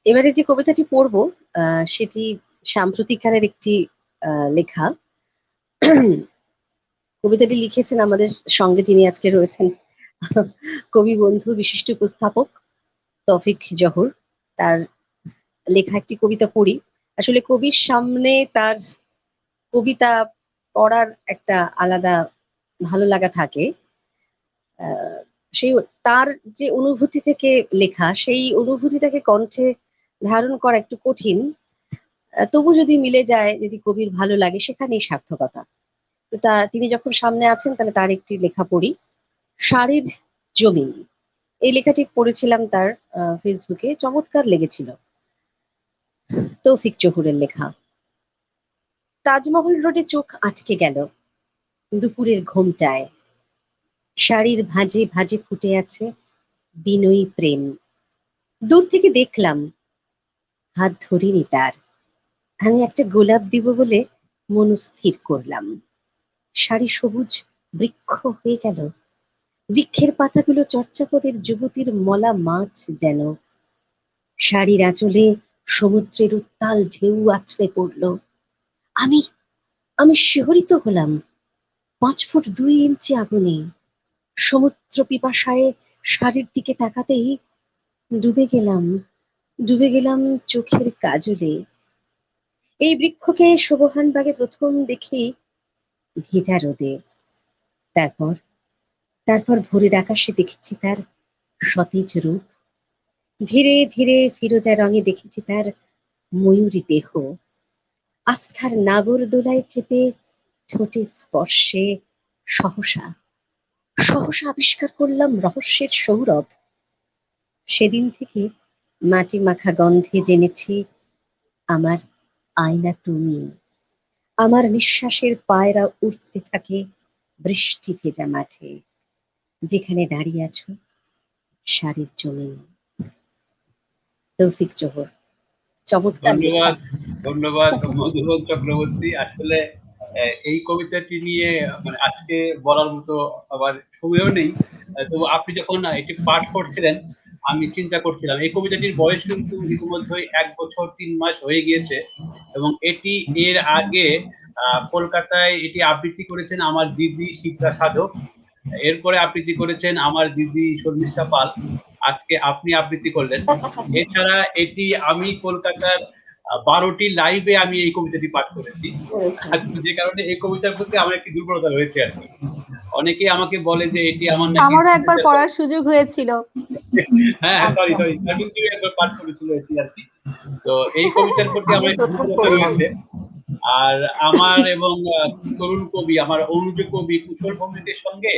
এবারে যে কবিতাটি পড়বো সেটি সাম্প্রতিককালের একটি লেখা। কবিতাটি লিখেছেন আমাদের সঙ্গে যিনি আজকে রয়েছেন, কবি বন্ধু বিশিষ্ট উপস্থাপক তৌফিক জহুর। তার লেখা একটি কবিতা পড়ি। আসলে কবির সামনে তার কবিতা পড়ার একটা আলাদা ভালো লাগা থাকে। সেই তার যে অনুভূতি থেকে লেখা, সেই অনুভূতিটাকে কণ্ঠে ধারণ করা একটু কঠিন। তবু যদি মিলে যায়, যদি কবির ভালো লাগে, সেখানেই সার্থকতা। তো তিনি যখন সামনে আছেন, তাহলে তার একটি লেখা পড়ি। শাড়ির জমি, এই লেখাটি পড়েছিলাম তার ফেসবুকে, চমৎকার লেগেছিল। তৌফিক জহুরের লেখা। তাজমহল রোডে চোখ আটকে গেল দুপুরের ঘোমটায়, শাড়ির ভাঁজে ভাঁজে ফুটে আছে বিনয়ী প্রেম। দূর থেকে দেখলাম, হাত ধরিনি তার। আমি একটা গোলাপ দিব বলে মনস্থির করলাম। সারি সবুজ বৃক্ষ হয়ে গেল, বৃক্ষের পাতাগুলো চর্যাপদের যুবতীর মলা মাছ যেন। শাড়ির আঁচলে সমুদ্রের উত্তাল ঢেউ আছড়ে পড়ল। আমি আমি শিহরিত হলাম। 5 ফুট 2 ইঞ্চি আগুনে সমুদ্র পিপাসায় শাড়ির দিকে তাকাতেই ডুবে গেলাম চোখের কাজলে। এই বৃক্ষকে শোভহানবাগে প্রথম দেখি ভেজা রোদে। তারপর তারপর ভোরের আকাশে দেখেছি তার সতেজ রূপ। ধীরে ধীরে ফিরোজা রঙে দেখেছি তার ময়ূরী দেহ। আস্থার নাগর দোলায় চেপে ঠোঁটে স্পর্শে সহসা সহসা আবিষ্কার করলাম রহস্যের সৌরভ। সেদিন থেকে মাটি মাখা গন্ধে জেনেছি আমার আয়না তুমি। আমার নিঃশ্বাসের পায়রা উঠতে থাকে বৃষ্টি ভেজা মাঠে, যেখানে দাঁড়িয়ে আছো শাড়ির জমিন। তৌফিক জোহর। চমৎকার লেখা। ধন্যবাদ, ধন্যবাদ মধুবন চক্রবর্তী। আসলে এই কবিতাটি নিয়ে মানে আজকে বলার মতো আবার সময়ও নেই। তবু আপনি যখন এটি পাঠ করছিলেন আমি চিন্তা করছিলাম এই কবিতাটির বয়স কিন্তু ইতিমধ্যেই 1 বছর 3 মাস হয়ে গিয়েছে এবং এটি এর আগে কলকাতায় এটি আবৃত্তি করেছেন আমার দিদি শিপ্রা সাধক, এরপরে আবৃত্তি করেছেন আমার দিদি শর্মিষ্ঠা পাল, আজকে আপনি আবৃত্তি করলেন। এছাড়া এটি আমি কলকাতার 12টি লাইভে আমি এই কবিতাটি পাঠ করেছি। যে কারণে এই কবিতার প্রতি আমার একটি দুর্বলতা রয়েছে আর কি। অনেকেই আমাকে বলে যে এটি আমার নাকি আমারও একবার পড়ার সুযোগ হয়েছিল। হ্যাঁ সরি শারমিন একবার পাঠ করেছিল এটি আর কি। তো এই কবিতার প্রতি আমার একটু দুর্বলতা রয়েছে। আর আমার এবং তরুণ কবি আমার অনুজ কবি কুশল ভৌমিকের সঙ্গে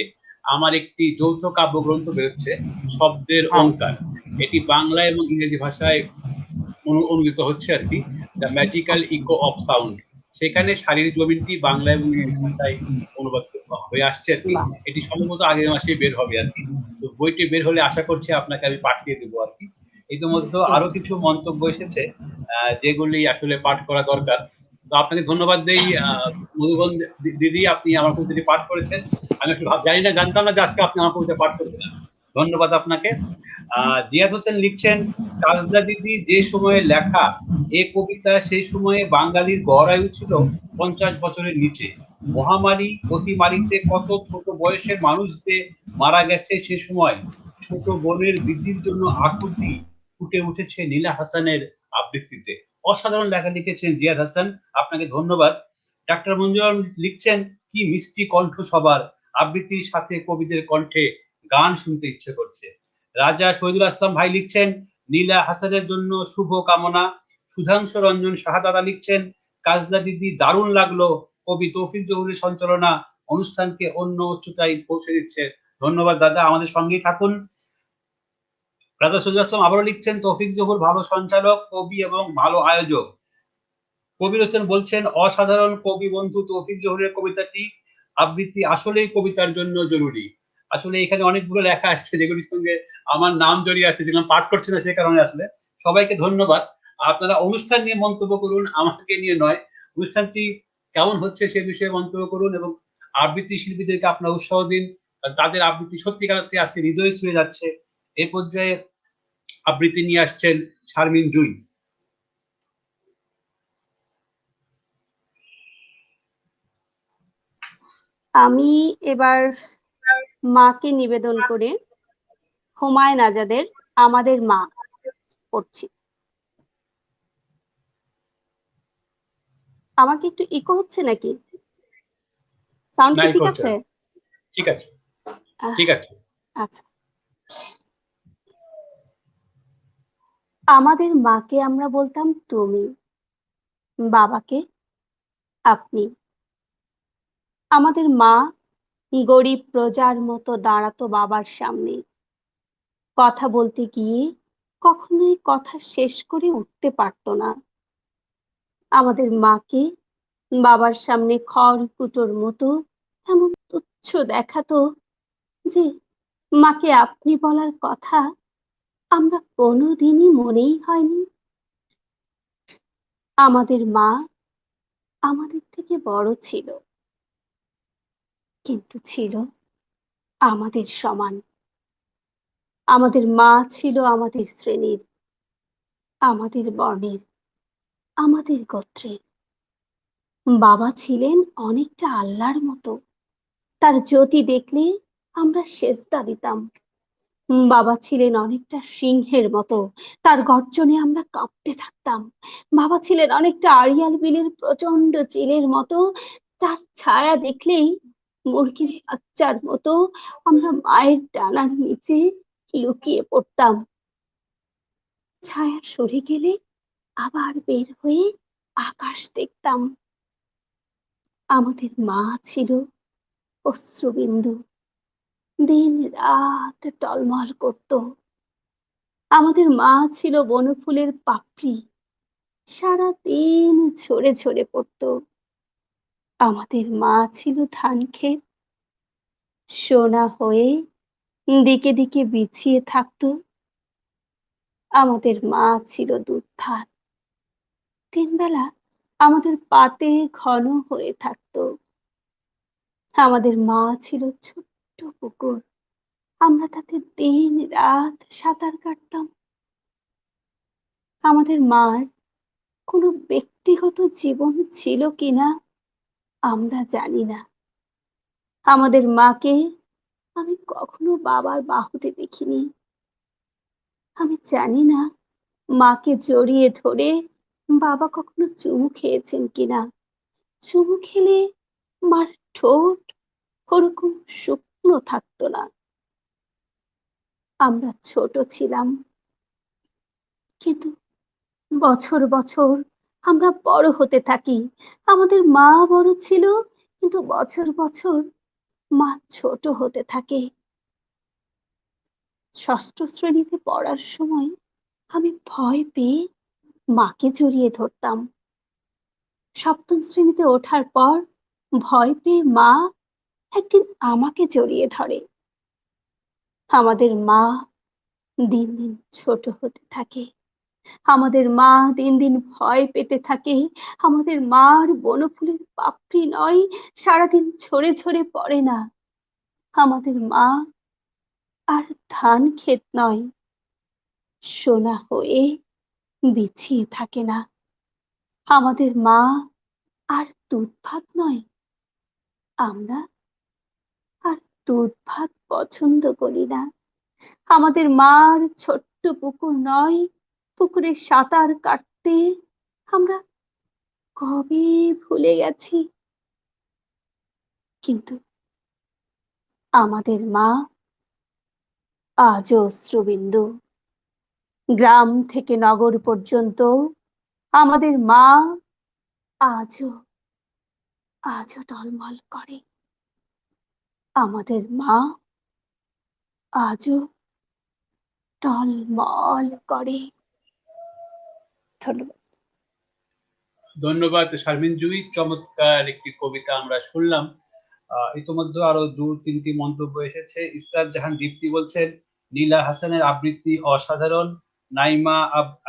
আমার একটি যৌথ কাব্যগ্রন্থ বেরোচ্ছে শব্দের ওঙ্কার। এটি বাংলা এবং ইংরেজি ভাষায় অনুদিত হচ্ছে আর কি, the magical echo of sound. সেখানে শাড়ির জমিনটি বাংলা এবং ইংরেজি ভাষায় অনুবাদ হয়ে আসছে আর কি। এটি সম্ভবত আগের মাসে বের হবে আর কি। তো বইটি বের হলে আশা করছি আপনাকে আমি পাঠিয়ে দেবো আর কি। ইতিমধ্যে আরো কিছু মন্তব্য এসেছে যেগুলি আসলে পাঠ করা দরকার। তো আপনাকে ধন্যবাদ দেই মধুবন দিদি, আপনি আমার কবিতাটি পাঠ করেছেন। আমি একটু জানতাম না যে আজকে আপনি আমার কবিতা পাঠ করবেন। ধন্যবাদ আপনাকে। জিয়াদ হোসেন লিখছেন, কাজলা দিদি যে সময়ে লেখা এ কবিতা সেই সময়ে বাঙালির গড় আয়ু ছিল 50 বছরের নিচে। মহামারী অতিমারিতে কত ছোট বয়সের মানুষ যে মারা গেছে সে সময়। ছোট বোনের বৃদ্ধির জন্য আকুতি ফুটে উঠেছে নীলা হাসানের আবৃত্তিতে। অসাধারণ লেখা লিখেছেন জিয়াদ হাসান, আপনাকে ধন্যবাদ। ডাক্তার মঞ্জুর লিখছেন, কি মিষ্টি কণ্ঠ সবার, আবৃত্তির সাথে কবিদের কণ্ঠে গান শুনতে ইচ্ছে করছে। রাজা শহীদুল আসলাম ভাই লিখছেন, নীলা হাসানের জন্য শুভ কামনা। সুধাংশু রঞ্জন শাহাদাদা লিখছেন, কাজলা দিদি দারুণ লাগলো, কবি তৌফিক জহুরের সঞ্চালনা অনুষ্ঠানকে অন্য উচ্চতায় পৌঁছে দিচ্ছে। ধন্যবাদ দাদা, আমাদের সঙ্গেই থাকুন। রাজা শহীদুল আসলাম আবারও লিখছেন, তৌফিক জহুর ভালো সঞ্চালক, কবি এবং ভালো আয়োজক। কবির হোসেন বলছেন, অসাধারণ কবি বন্ধু তৌফিক জহুরের কবিতাটি আবৃত্তি আসলেই কবিতার জন্য জরুরি। আসলে এখানে অনেকগুলো লেখা আসছে যেগুলির সঙ্গে আমার নাম জড়িয়ে আছে, যেগুলো পাঠ করছি না সে কারণে। আসলে সবাইকে ধন্যবাদ। আপনারা অনুষ্ঠান নিয়ে মন্তব্য করুন, আমাকে নিয়ে নয়। অনুষ্ঠানটি কেমন হচ্ছে সে বিষয়ে মন্তব্য করুন এবং আবৃত্তি শিল্পীদেরকে আপনারা উৎসাহ দিন। তাদের আবৃত্তি সত্যিকার অর্থে আজকে হৃদয় ছুঁয়ে যাচ্ছে। এই পর্যায়ে আবৃত্তি নিয়ে আসছেন শারমিন জুই। আমি এবার মাকে নিবেদন করে হুমায়ুন আজাদের আমাদের মা পড়ছি। আমার কি একটু ইকো হচ্ছে নাকি? সাউন্ড কি ঠিক আছে? ঠিক আছে, ঠিক আছে। আচ্ছা। আমাদের মাকে আমরা বলতাম তুমি, বাবাকে আপনি। আমাদের মা গরিব প্রজার মতো দাঁড়াতো বাবার সামনে, কথা বলতে গিয়ে কখনোই কথা শেষ করে উঠতে পারতো না। আমাদের মাকে বাবার সামনে খড়কুটোর মতো এমন তুচ্ছ দেখাতো যে মাকে আপনি বলার কথা আমরা কোনোদিনই মনেই হয়নি। আমাদের মা আমাদের থেকে বড় ছিল, কিন্তু ছিল আমাদের সমান। আমাদের মা ছিল আমাদের শ্রেণীর, আমাদের বর্ণের, আমাদের গোত্রের। বাবা ছিলেন অনেকটা আল্লাহর মতো, তার জ্যোতি দেখলে আমরা সেজদা দিতাম। বাবা ছিলেন অনেকটা সিংহের মতো, তার গর্জনে আমরা কাঁপতে থাকতাম। বাবা ছিলেন অনেকটা আড়িয়াল বিলের প্রচন্ড চিলের মতো, তার ছায়া দেখলেই মুরগির বাচ্চার মতো আমরা মায়ের ডানার নিচে লুকিয়ে পড়তাম। ছায়া সরে গেলে আবার বের হয়ে আকাশ দেখতাম। আমাদের মা ছিল অশ্রুবিন্দু, দিন রাত টলমল করত। আমাদের মা ছিল বনফুলের পাপড়ি, সারা দিন ঝরে ঝরে পড়তো। আমাদের মা ছিল ধান ক্ষেত, সোনা হয়ে দিকে দিকে বিছিয়ে থাকতো। আমাদের মা ছিল দুধ ভাত, তিনবেলা আমাদের পাতে ঘন হয়ে থাকতো। আমাদের মা ছিল ছোট্ট পুকুর, আমরা তাতে দিন রাত সাঁতার কাটতাম। আমাদের মার কোনো ব্যক্তিগত জীবন ছিল কিনা আমরা জানি না। আমাদের মাকে আমি কখনো বাবার বাহুতে দেখিনি। আমি জানি না মাকে জড়িয়ে ধরে বাবা কখনো চুমু খেয়েছেন কিনা। চুমু খেলে মার ঠোঁট ওরকম শুকনো থাকতো না। আমরা ছোট ছিলাম, কিন্তু বছর বছর আমরা বড় হতে থাকি। আমাদের মা বড় ছিল, কিন্তু বছর বছর মা ছোট হতে থাকে। ষষ্ঠ শ্রেণীতে পড়ার সময় আমি ভয় পেয়ে মাকে জড়িয়ে ধরতাম। সপ্তম শ্রেণীতে ওঠার পর ভয় পেয়ে মা একদিন আমাকে জড়িয়ে ধরে। আমাদের মা দিন দিন ছোট হতে থাকে। আমাদের মা দিন দিন ভয় পেতে থাকে। আমাদের মার বনফুলের পাপড়ি নয়, সারাদিন ঝরে ঝরে পড়ে না। আমাদের মা আর ধান ক্ষেত নয়, সোনা হয়ে বিছিয়ে থাকে না। আমাদের মা আর দুধ ভাত নয়, আমরা আর দুধ ভাত পছন্দ করি না। আমাদের মার ছোট্ট পুকুর নয়, পুকুরে সাঁতার কাটতে আমরা কবে ভুলে গেছি। কিন্তু আমাদের মা আজও অশ্রুবিন্দু। গ্রাম থেকে নগর পর্যন্ত আমাদের মা আজও আজও টলমল করে। আমাদের মা আজও টলমল করে। ধন্যবাদ। ধন্যবাদ শারমিন জুই, চমৎকার একটি কবিতা আমরা শুনলাম। ইতিমধ্যে আরো দু তিনটি মন্তব্য এসেছে। ইসরাত জাহান দীপ্তি বলছেন নীলা হাসানের আবৃত্তি অসাধারণ। নাইমা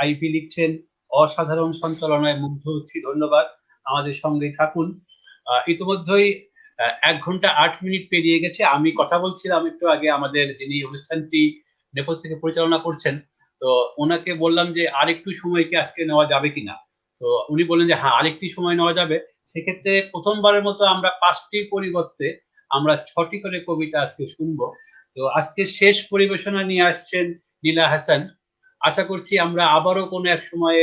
আইপি লিখছেন অসাধারণ সঞ্চালনায় মুগ্ধ হচ্ছি। ধন্যবাদ, আমাদের সঙ্গেই থাকুন। ইতিমধ্যেই 1 ঘন্টা 8 মিনিট পেরিয়ে গেছে। আমি কথা বলছিলাম একটু আগে আমাদের যিনি অনুষ্ঠানটি নেপথ্য থেকে পরিচালনা করছেন, তো ওনাকে বললাম যে আরেকটু সময় কি আজকে নেওয়া যাবে কিনা। তো উনি বললেন যে হ্যাঁ, আরেকটি সময় নেওয়া যাবে। সেক্ষেত্রে প্রথমবারের মতো আমরা 5টির পরিবর্তে আমরা 6টি করে কবিতা আজকে শুনবো। তো আজকে শেষ পরিবেশনা নিয়ে আসছেন নীলা হাসান। আশা করছি আমরা আবারও কোনো এক সময়ে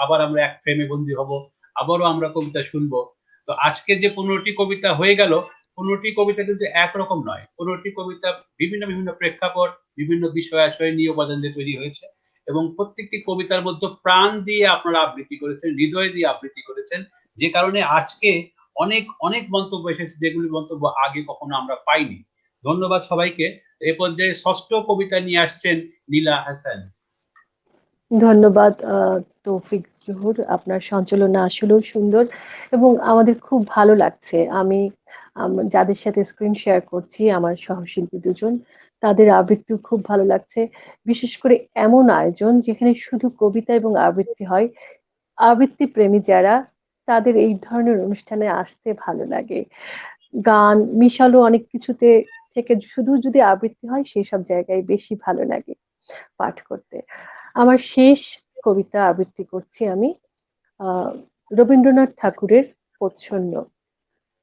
আবার আমরা এক ফ্রেমে বন্দী হব, আবারও আমরা কবিতা শুনবো। তো আজকে যে 15টি কবিতা হয়ে গেল, 15টি কবিতা কিন্তু একরকম নয়। 15টি কবিতা বিভিন্ন বিভিন্ন প্রেক্ষাপট, বিভিন্ন বিষয় আশয় নিয়ে উপাদান দিয়ে তৈরি হয়েছে, এবং প্রত্যেকটি কবিতার মধ্যে প্রাণ দিয়ে আপনারা আবৃত্তি করেছেন, হৃদয় দিয়ে আবৃত্তি করেছেন, যে কারণে আজকে অনেক অনেক মন্তব্য এসেছে, যেগুলি মন্তব্য আগে কখনো আমরা পাইনি। ধন্যবাদ সবাইকে। এই পর্যায়ে 6ষ্ঠ কবিতা নিয়ে আসছেন নীলা হাসান। ধন্যবাদ তৌফিক জহুর, আপনার সঞ্চালনা আসলেও সুন্দর এবং আমাদের খুব ভালো লাগছে। আমি যাদের সাথে স্ক্রিন শেয়ার করছি, আমার সহশিল্পী দুজন, তাদের আবৃত্তি খুব ভালো লাগছে। বিশেষ করে এমন আয়োজন যেখানে শুধু কবিতা এবং আবৃত্তি হয়। আবৃত্তি প্রেমী যারা তাদের এই ধরনের অনুষ্ঠানে আসতে ভালো লাগে। গান মিশালো অনেক কিছুতে থেকে শুধু যদি আবৃত্তি হয় সেসব জায়গায় বেশি ভালো লাগে পাঠ করতে। আমার শেষ কবিতা আবৃত্তি করছি আমি, আহ রবীন্দ্রনাথ ঠাকুরের প্রচ্ছন্ন।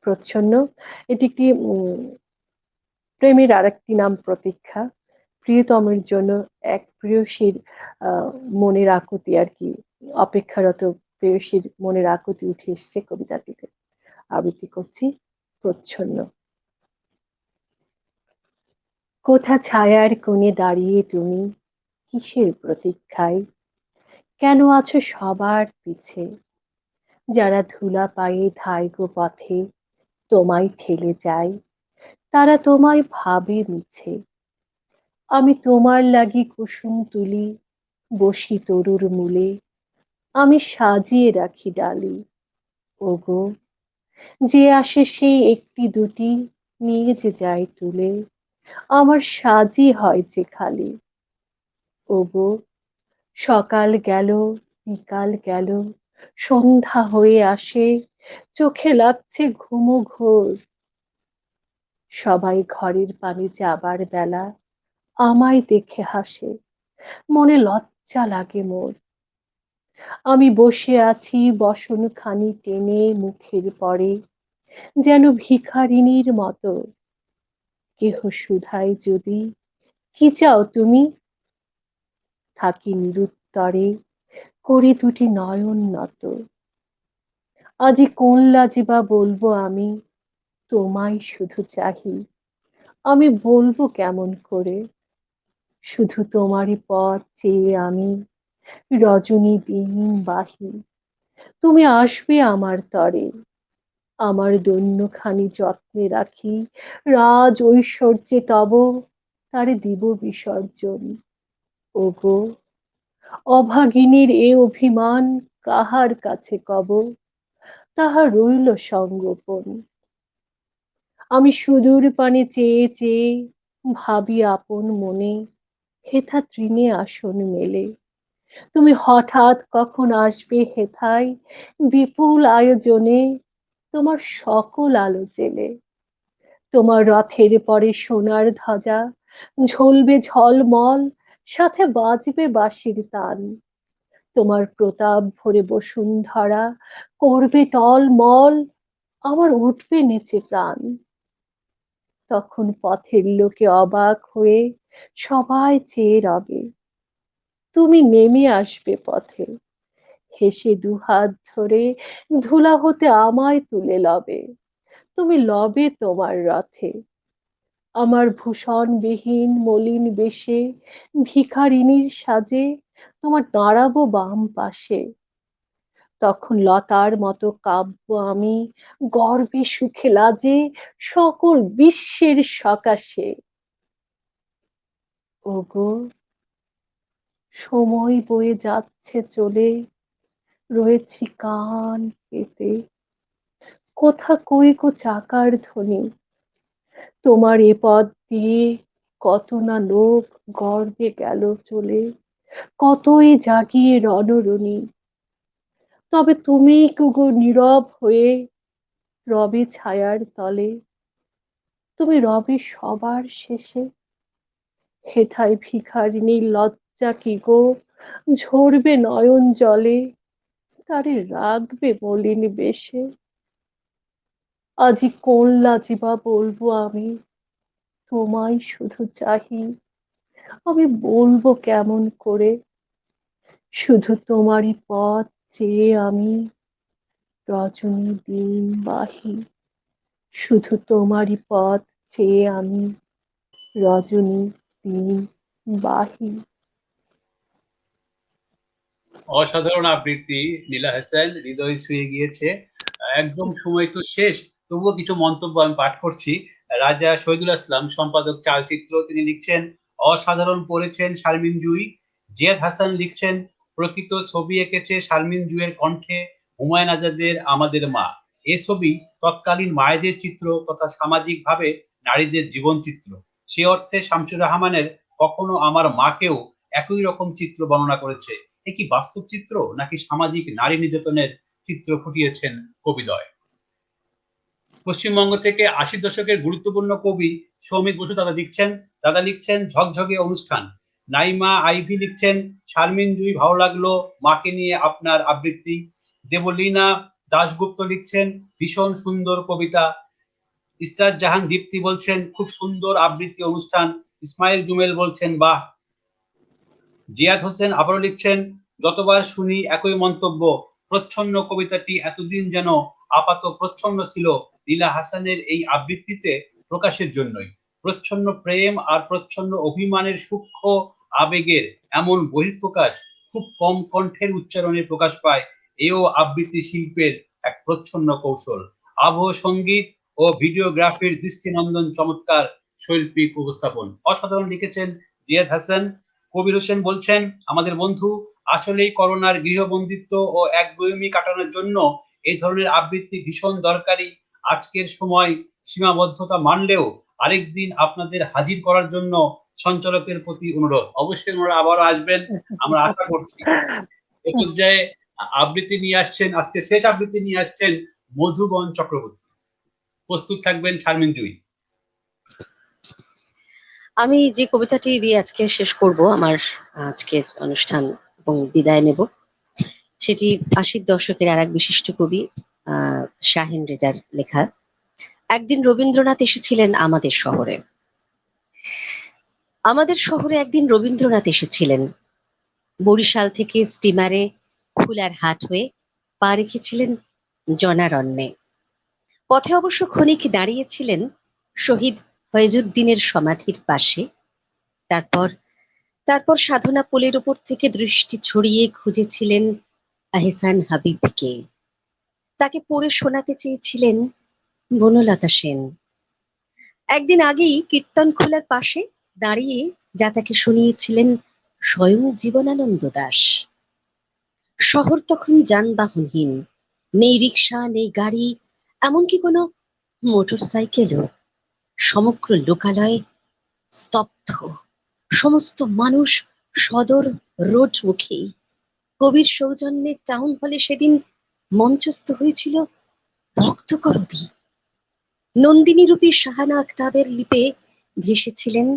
প্রচ্ছন্ন এটি একটি প্রেমের আরেকটি নাম প্রতীক্ষা। প্রিয়তমের জন্য এক প্রেয়সীর মনের আকুতি আর কি, অপেক্ষারত প্রেয়সীর মনের আকুতি উঠে এসছে কবিতাটিতে। আবৃত্তি করছি প্রচ্ছন্ন। কোথা ছায়ার কোণে দাঁড়িয়ে তুমি, কিসের প্রতীক্ষায়? কেন আছো সবার পিছে? যারা ধুলা পায়ে ধায় গো পথে তোমায় ঠেলে যায়, তারা তোমায় ভাবে মিছে। আমি তোমার লাগি কুসুম তুলি, বসি তরুর মূলে, আমি সাজিয়ে রাখি ডালি। ওগো, যে আসে সেই একটি দুটি, নিয়ে যে যায় তুলে, আমার সাজি হয় যে খালি। ওগো, সকাল গেল, বিকাল গেল, সন্ধ্যা হয়ে আসে, চোখে লাগছে ঘুমো ঘোর। সবাই ঘরের পানে যাবার বেলা আমায় দেখে হাসে, মনে লজ্জা লাগে মোর। আমি বসে আছি বসন খানি টেনে মুখের পরে, যেন ভিখারিনীর মতো। কেহ শুধায় যদি, কি চাও তুমি? থাকি নিরুত্তরে, করি দুটি নয়ন নত। আজি কোন লাজিবা বলবো আমি, তোমায় শুধু চাহি। আমি বলবো কেমন করে, শুধু তোমারই পথ চেয়ে আমি রজনী দিন বাহি। তুমি আসবে আমার তরে, আমার দৈন্যখানি যত্নে রাখি, রাজ ঐশ্বর্যে তব তারে দিব বিসর্জন। ওগো, অভাগিনীর এ অভিমান কাহার কাছে কব, তাহা রইল সঙ্গোপন। আমি সুদূর পানে চেয়ে চেয়ে ভাবি আপন মনে, হেথা তৃণে আসন মেলে। তুমি হঠাৎ কখন আসবে হেথায়, বিপুল আয়োজনে তোমার সকল আলো জেলে। তোমার রথের পরে সোনার ধ্বজা ঝলবে ঝলমল, সাথে বাজবে বাঁশির তান। তোমার প্রতাপ ভরে বসুন্ধরা করবে টলমল, আমার উঠবে নেচে প্রাণ। তখন পথের লোকে অবাক হয়ে সবাই চেয়ে রবে, তুমি নেমে আসবে পথে, হেসে দুহাত ধরে ধুলা হতে আমায় তুলে লবে। তুমি লবে তোমার রথে, আমার ভূষণবিহীন মলিন বেশে ভিখারিনীর সাজে তোমার দাঁড়াবো বাম পাশে। তখন লতার মতো কাব্য আমি, গর্বে সুখে লাজে সকল বিশ্বের সকাশে। ওগো, সময় বয়ে যাচ্ছে চলে, রয়েছি কান পেতে। কোথা কই গো চাকার ধ্বনি, তোমার এ পথ দিয়ে কত না লোক গর্বে গেল চলে, কতই জাগিয়ে রণরণী। তবে তুমি কুগো নীরব হয়ে রবে ছায়ার তলে, তুমি রবে সবার শেষে। হেথায় ভিখারিনীর লজ্জা কি গো, ঝরবে নয়ন জলে, তারে রাখবে মলিন বেশে। আজি কোন লাজিবা বলবো আমি, তোমায় শুধু চাহি। আমি বলবো কেমন করে, শুধু তোমারই পথ চেয়ে আমি রজনী দিন বাহি। শুধু তোমারই পথ চেয়ে আমি রজনী দিন বাহি। অসাধারণ আবৃত্তি নীলা হাসান, হৃদয় ছুঁয়ে গিয়েছে। একদম সময় তো শেষ, তবুও কিছু মন্তব্য আমি পাঠ করছি। রাজা শহীদুল ইসলাম, সম্পাদক চালচিত্র, তিনি লিখছেন অসাধারণ পড়েছেন শারমিন জুই। জিয়াদ হাসান লিখছেন প্রকৃত ছবি এঁকেছে শারমিন জুইয়ের কণ্ঠে হুমায়ুন আজাদের আমাদের মা। এ ছবি তৎকালীন মায়েদের চিত্র তথা সামাজিক ভাবে নারীদের জীবন চিত্র। সে অর্থে শামসুর রহমানের কখনো আমার মাকেও একই রকম চিত্র বর্ণনা করেছে। এ কি বাস্তব চিত্র নাকি সামাজিক নারী নির্যাতনের চিত্র ফুটিয়েছেন কবিদ্বয়। পশ্চিমবঙ্গ থেকে ৮০ দশকের গুরুত্বপূর্ণ কবি সৌমিক বসু দাদা লিখছেন ঝকঝকে অনুষ্ঠান। নাইমা আইভি লিখছেন শারমিন জুই ভালো লাগলো মাকে নিয়ে আপনার আবৃত্তি। দেবলীনা দাশগুপ্ত লিখছেন ভীষণ সুন্দর কবিতা। ইসরাত জাহান দীপ্তি বলছেন খুব সুন্দর আবৃত্তি অনুষ্ঠান। ইসমাইল জুমেল বলছেন বাহ। জিয়াদ হোসেন আবারও লিখছেন যতবার শুনি একই মন্তব্য, প্রচ্ছন্ন কবিতাটি এতদিন যেন আপাত প্রচ্ছন্ন ছিল লীলা হাসানের এই আবৃত্তিতে প্রকাশের জন্যই। প্রচ্ছন্ন প্রেম আর প্রচ্ছন্ন অভিমানের সূক্ষ্ম আবেগের এমন বহিঃপ্রকাশ খুব কম কণ্ঠের উচ্চারণে প্রকাশ পায়, এও আবৃত্তি শিল্পের এক প্রচ্ছন্ন কৌশল। আবহ সঙ্গীত ও ভিডিওগ্রাফির দৃষ্টিনন্দন চমৎকার শৈল্পিক উপস্থাপন। অসাধারণ লিখেছেন জিয়াদ হাসান। কবির হোসেন বলছেন আমাদের বন্ধু আসলেই করোনার গৃহবন্দিত্ব ও একগুঁয়েমি কাটানোর জন্য এই ধরনের আবৃত্তি ভীষণ দরকারি। আজকের সময় সীমাবদ্ধতা মানলেও আরেকদিন আপনাদের হাজির করার জন্য সঞ্চালকের প্রতি অনুরোধ। অবশ্যই ওনারা আবারও আসবেন আমরা আশা করছি। এ পর্যায়ে আবৃত্তি নিয়ে আসছেন, আজকে শেষ আবৃত্তি নিয়ে আসছেন মধুবন চক্রবর্তী। প্রস্তুত থাকবেন শারমিন জুই। আমি যে কবিতাটি দিয়ে আজকে শেষ করব আমার আজকের অনুষ্ঠান এবং বিদায় নেব, সেটি ৮০ দশকের আর এক বিশিষ্ট কবি শাহিন রেজার লেখা। একদিন রবীন্দ্রনাথ এসেছিলেন আমাদের শহরে। আমাদের শহরে একদিন রবীন্দ্রনাথ এসেছিলেন। বরিশাল থেকে স্টিমারে ফুলার হাট হয়ে পা রেখেছিলেন জনারণ্যে। পথে অবশ্য ক্ষণিক দাঁড়িয়েছিলেন শহীদ ফয়েজুদ্দিনের সমাধির পাশে। তারপর সাধনা পোলের উপর থেকে দৃষ্টি ছড়িয়ে খুঁজেছিলেন আহসান হাবিবকে। তাকে পড়ে শোনাতে চেয়েছিলেন বনলতা সেন। একদিন আগেই কীর্তন খোলার পাশে দাঁড়িয়ে যা তাকে শুনিয়েছিলেন স্বয়ং জীবনানন্দ দাশ। শহর তখন যানবাহনহীন, নেই রিক্সা, নেই গাড়ি, এমনকি কোনো মোটর সাইকেলও। সমগ্র লোকালয় স্তব্ধ, সমস্ত মানুষ সদর রোড মুখী। কবির সৌজন্যে টাউন হলে সেদিন মঞ্চস্থ হয়েছিল রক্তকরবী। নন্দিনী রূপী শাহানা আখতাবের লিপে ভেসেছিলেন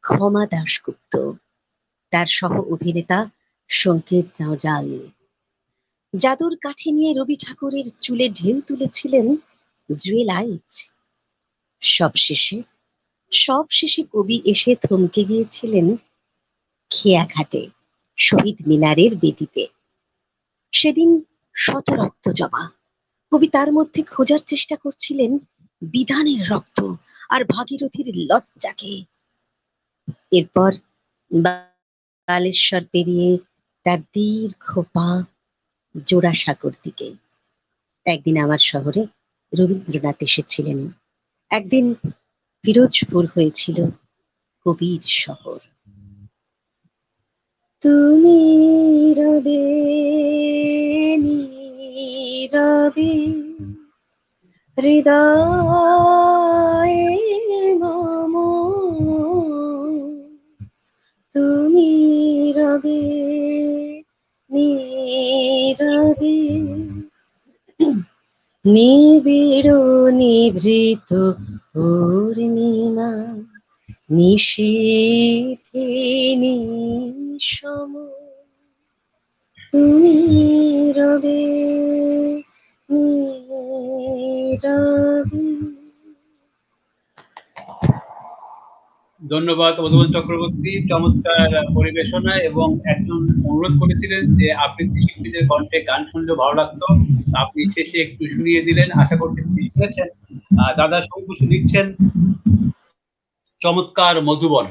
ক্ষমা দাশগুপ্ত, তার সহ অভিনেতা শঙ্কর চাওজাল। জাদুর কাঠি নিয়ে রবি ঠাকুরের চুলে ঢেউ তুলেছিলেন জুয়েল আইচ। সবশেষে কবি এসে থমকে গিয়েছিলেন খেয়াঘাটে শহীদ মিনারের বেদিতে। সেদিন শত রক্ত জবা। কবি তার মধ্যে খোঁজার চেষ্টা করছিলেন বিধানের রক্ত আর ভাগীরথীর লজ্জাকে। এরপর বালেশ্বর পেরিয়ে তার দীর্ঘ পা জোড়াসাঁকোর দিকে। একদিন আমার শহরে রবীন্দ্রনাথ এসেছিলেন। একদিন ফিরোজপুর হয়েছিল কবির শহর। তুমি রবে নীরবে হৃদয়ে মম, তুমি রবে নীরবে নিবিড় নিভৃত পূর্ণিমা নিশীথে নিঃসম, তুমি রবে নীরবে। ধন্যবাদ মধুবন চক্রবর্তী, চমৎকার পরিবেশনা। এবং একজন অনুরোধ করেছিলেন যে আবৃত্তি শিল্পীদের কণ্ঠে গান শুনলে ভালো লাগতো, আপনি শেষে একটু শুনিয়ে দিলেন, আশা করছি শুনেছেন। দাদা সৌমিক বসু লিখছেন চমৎকার মধুবন।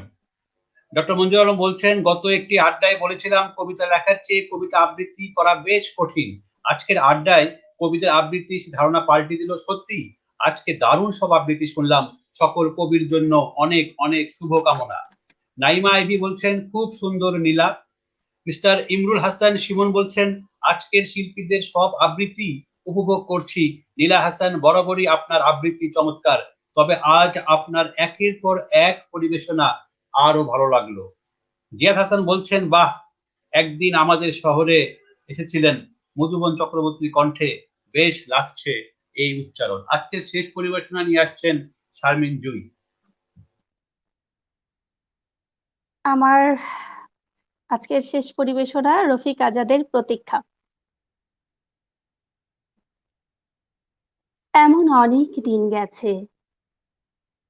ডক্টর মঞ্জুর আলম বলছেন গত একটি আড্ডায় বলেছিলাম কবিতা লেখার চেয়ে কবিতা আবৃত্তি করা বেশ কঠিন। আজকের আড্ডায় কবিদের আবৃত্তি ধারণা পাল্টে দিল। সত্যি আজকে দারুণ সব আবৃত্তি শুনলাম। সকল কবির জন্য অনেক অনেক শুভকামনা। নাইমা আইভি বলছেন খুব সুন্দর নীলা। মিস্টার ইমরুল হাসান শিমন বলছেন আজকের শিল্পীদের সব আবৃত্তি উপভোগ করছি। নীলা হাসান বরাবরই আপনার আবৃত্তি চমৎকার, তবে আজ আপনার একের পর এক পরিবেশনা আরো ভালো লাগলো। জিয়াদ হাসান বলছেন বাহ, একদিন আমাদের শহরে এসেছিলেন মধুবন চক্রবর্তীর কণ্ঠে বেশ লাগছে এই উচ্চারণ। আজকের শেষ পরিবেশনা নিয়ে আসছেন শারমিন জুই। আমার আজকের শেষ পরিবেশনা রফিক আজাদের প্রতীক্ষা। এমন অনেক দিন গেছে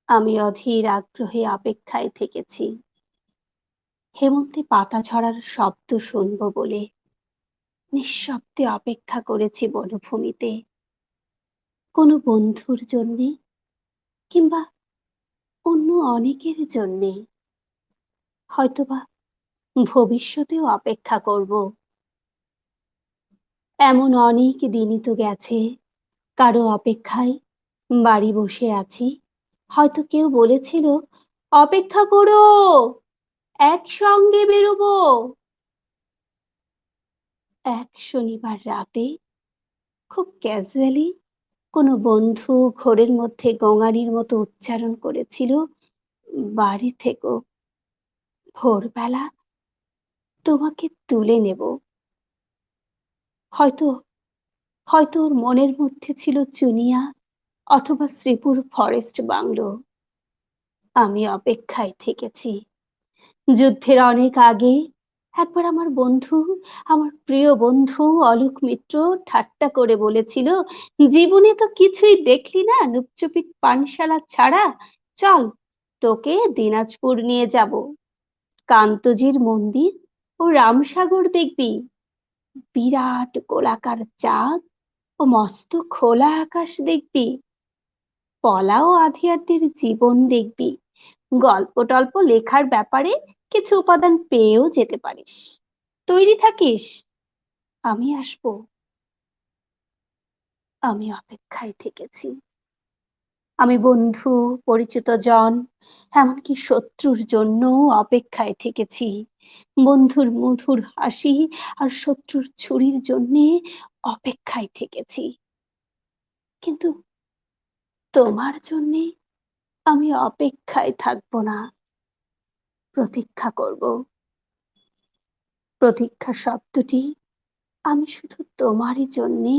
আমি অধীর আগ্রহে অপেক্ষায় থেকেছি হেমন্তে পাতা ঝরার শব্দ শুনবো বলে। নিঃশব্দে অপেক্ষা করেছি বনভূমিতে কোনো বন্ধুর জন্যে কিংবা অন্য অনেকের জন্যে। হয়তোবা ভবিষ্যতেও অপেক্ষা করব। এমন অনেক দিনই তো গেছে কারো অপেক্ষায় বাড়ি বসে আছি। হয়তো কেউ বলেছিল অপেক্ষা করো, একসঙ্গে বেরোবো। এক শনিবার রাতে খুব ক্যাজুয়ালি কোনো বন্ধু ঘোরের মধ্যে গোঙানির মতো উচ্চারণ করেছিল, বাড়ি থেকো, ভোরবেলা তোমাকে তুলে নেব। হয়তো হয়তো ওর মনের মধ্যে ছিল চুনিয়া অথবা শ্রীপুর ফরেস্ট বাংলো। আমি অপেক্ষায় থেকেছি। যুদ্ধের অনেক আগে একবার আমার বন্ধু, আমার প্রিয় বন্ধু অলোক মিত্র ঠাট্টা করে বলেছিল, জীবনে তো কিছুই দেখলি না লুপচুপিক পানশালা ছাড়া, চল তোকে দিনাজপুর নিয়ে যাব, কান্তজির মন্দির ও রামসাগর দেখবি, বিরাট গোলাকার চাঁদ ও মস্ত খোলা আকাশ দেখবি, পলা ও আধিয়ারদের জীবন দেখবি, গল্প টল্প লেখার ব্যাপারে কিছু উপাদান পেয়েও যেতে পারিস, তৈরি থাকিস, আমি আসবো। আমি অপেক্ষায় থেকেছি। আমি বন্ধু, পরিচিত জন, এমনকি শত্রুর জন্য অপেক্ষায় থেকেছি। বন্ধুর মধুর হাসি আর শত্রুর ছুরির জন্য অপেক্ষায় থেকেছি। কিন্তু তোমার জন্য আমি অপেক্ষায় থাকবো না, প্রতীক্ষা করব। প্রতীক্ষা শব্দটি আমি শুধু তোমারই জন্যে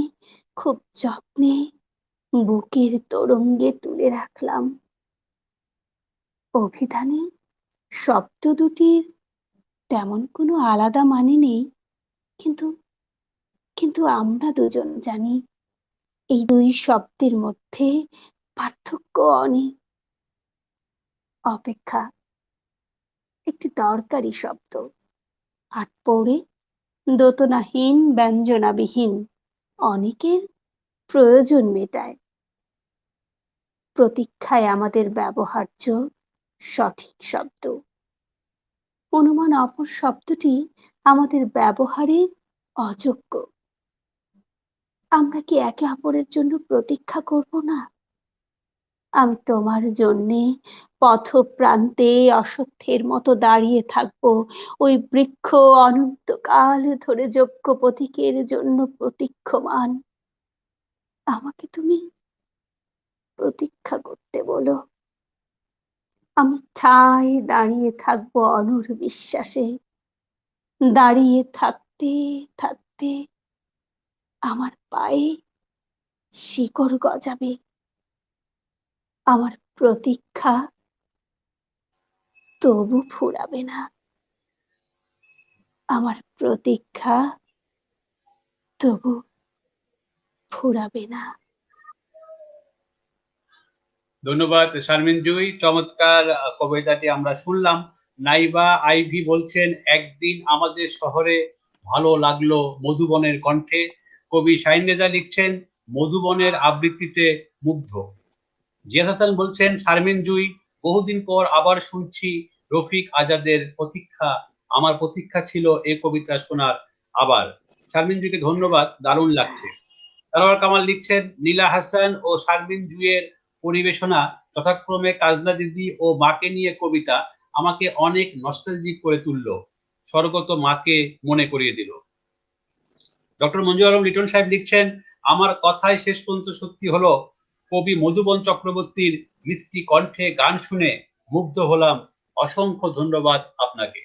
খুব যত্নে বুকের তোরঙ্গে তুলে রাখলাম। অভিধানে শব্দ দুটির তেমন কোনো আলাদা মানে নেই, কিন্তু কিন্তু আমরা দুজন জানি এই দুই শব্দের মধ্যে পার্থক্য অনেক। অপেক্ষা একটি দরকারি শব্দ, আট পৌড়ে দোতনাহীন ব্যঞ্জনাবিহীন, অনেকের প্রয়োজন মেটায়। প্রতীক্ষায় আমাদের ব্যবহার্য সঠিক শব্দ। অনুমান অপর শব্দটি আমাদের ব্যবহারে অযোগ্য। আমরা কি একে অপরের জন্য প্রতীক্ষা করব না? আমি তোমার জন্যে পথ প্রান্তে অশ্বত্থের মতো দাঁড়িয়ে থাকবো, ওই বৃক্ষ অনন্তকাল ধরে যজ্ঞ প্রতীকের জন্য প্রতীক্ষমান। আমাকে তুমি প্রতীক্ষা করতে বলো। আমি ঠায় দাঁড়িয়ে থাকবো অনড় বিশ্বাসে। দাঁড়িয়ে থাকতে থাকতে আমার পায়ে শিকড় গজাবে। আমার প্রতীক্ষা তবু ফুরাবে না। আমার প্রতীক্ষা তবু ফুরাবে না। ধন্যবাদ শারমিন জুই, চমৎকার কবিতাটি আমরা শুনলাম। নাইবা আইভি বলছেন, একদিন আমাদের শহরে ভালো লাগলো মধুবনের কণ্ঠে। কবি শাহিন রেজা লিখছেন, মধুবনের আবৃত্তিতে মুগ্ধ। জিয়াদ হাসান বলছেন, শারমিন জুই, বহুদিন পর আবার শুনছি রফিক আজাদের প্রতীক্ষা। আমার প্রতীক্ষা ছিল এই কবিতা শোনার আবার। শারমিন জুইকে ধন্যবাদ, দারুণ লাগছে। তারওয়ার কামাল লিখছেন, নীলা হাসান ও শারমিন জুইয়ের পরিবেশনা যথাক্রমে কাজলা দিদি ও মাকে নিয়ে কবিতা আমাকে অনেক নস্টালজিক করে তুলল, স্বর্গত মাকে মনে করিয়ে দিল। ডক্টর মঞ্জুর আলম লিটন সাহেব লিখছেন, আমার কথাই শেষ পর্যন্ত সত্যি হলো, কবি মধুবন চক্রবর্তীর মিষ্টি কণ্ঠে গান শুনে মুগ্ধ হলাম, অসংখ্য ধন্যবাদ আপনাকে।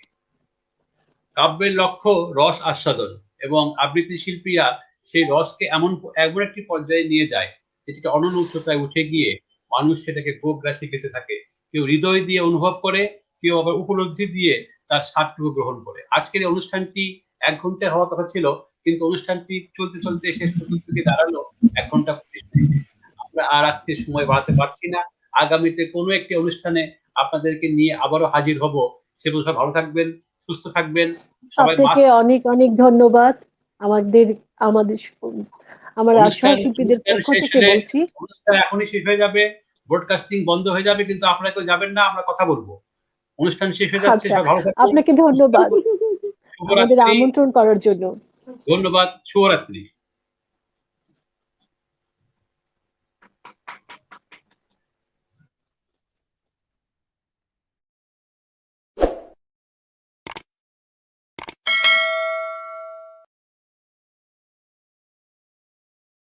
কাব্যের লক্ষ্য রস আস্বাদন এবং আবৃত্তি শিল্পীরা সেই রসকে এমন এমন একটি পর্যায়ে নিয়ে যায় যেটিকে অনন্য উচ্চতায় উঠে গিয়ে মানুষ সেটাকে গোগ্রাসে খেতে থাকে। কেউ হৃদয় দিয়ে অনুভব করে, কেউ আবার উপলব্ধি দিয়ে তার স্বাদটুকু গ্রহণ করে। আজকের এই অনুষ্ঠানটি ১ ঘন্টায় হওয়ার কথা ছিল, কিন্তু অনুষ্ঠানটি চলতে চলতে শেষ পর্যন্ত গিয়ে দাঁড়ালো ১ ঘন্টা ২৫ মিনিটে। আমরা আর আজকে সময় বাড়াতে পারছি না। আগামীতে কোনো একটি অনুষ্ঠানে আপনাদেরকে নিয়ে আবারও হাজির হব। সে পর্যন্ত ভালো থাকবেন, সুস্থ থাকবেন। সবাই আপনাকে অনেক অনেক ধন্যবাদ। আমাদের আমাদের আমার অনুষ্ঠান সহশিল্পীদের পক্ষ শেষ থেকে হলে বলছি, অনুষ্ঠান এখনই শেষ হয়ে যাবে। ব্রডকাস্টিং বন্ধ হয়ে যাবে, কিন্তু আপনারা কেউ যাবেন না, আমরা কথা বলবো। অনুষ্ঠান শেষ হয়ে যাচ্ছে, আচ্ছা, সবাই ভালো থাকবেন। আপনাকে ধন্যবাদ আমাদের শুভরাত্রি। আমন্ত্রণ করার জন্য। ধন্যবাদ। শুভরাত্রি।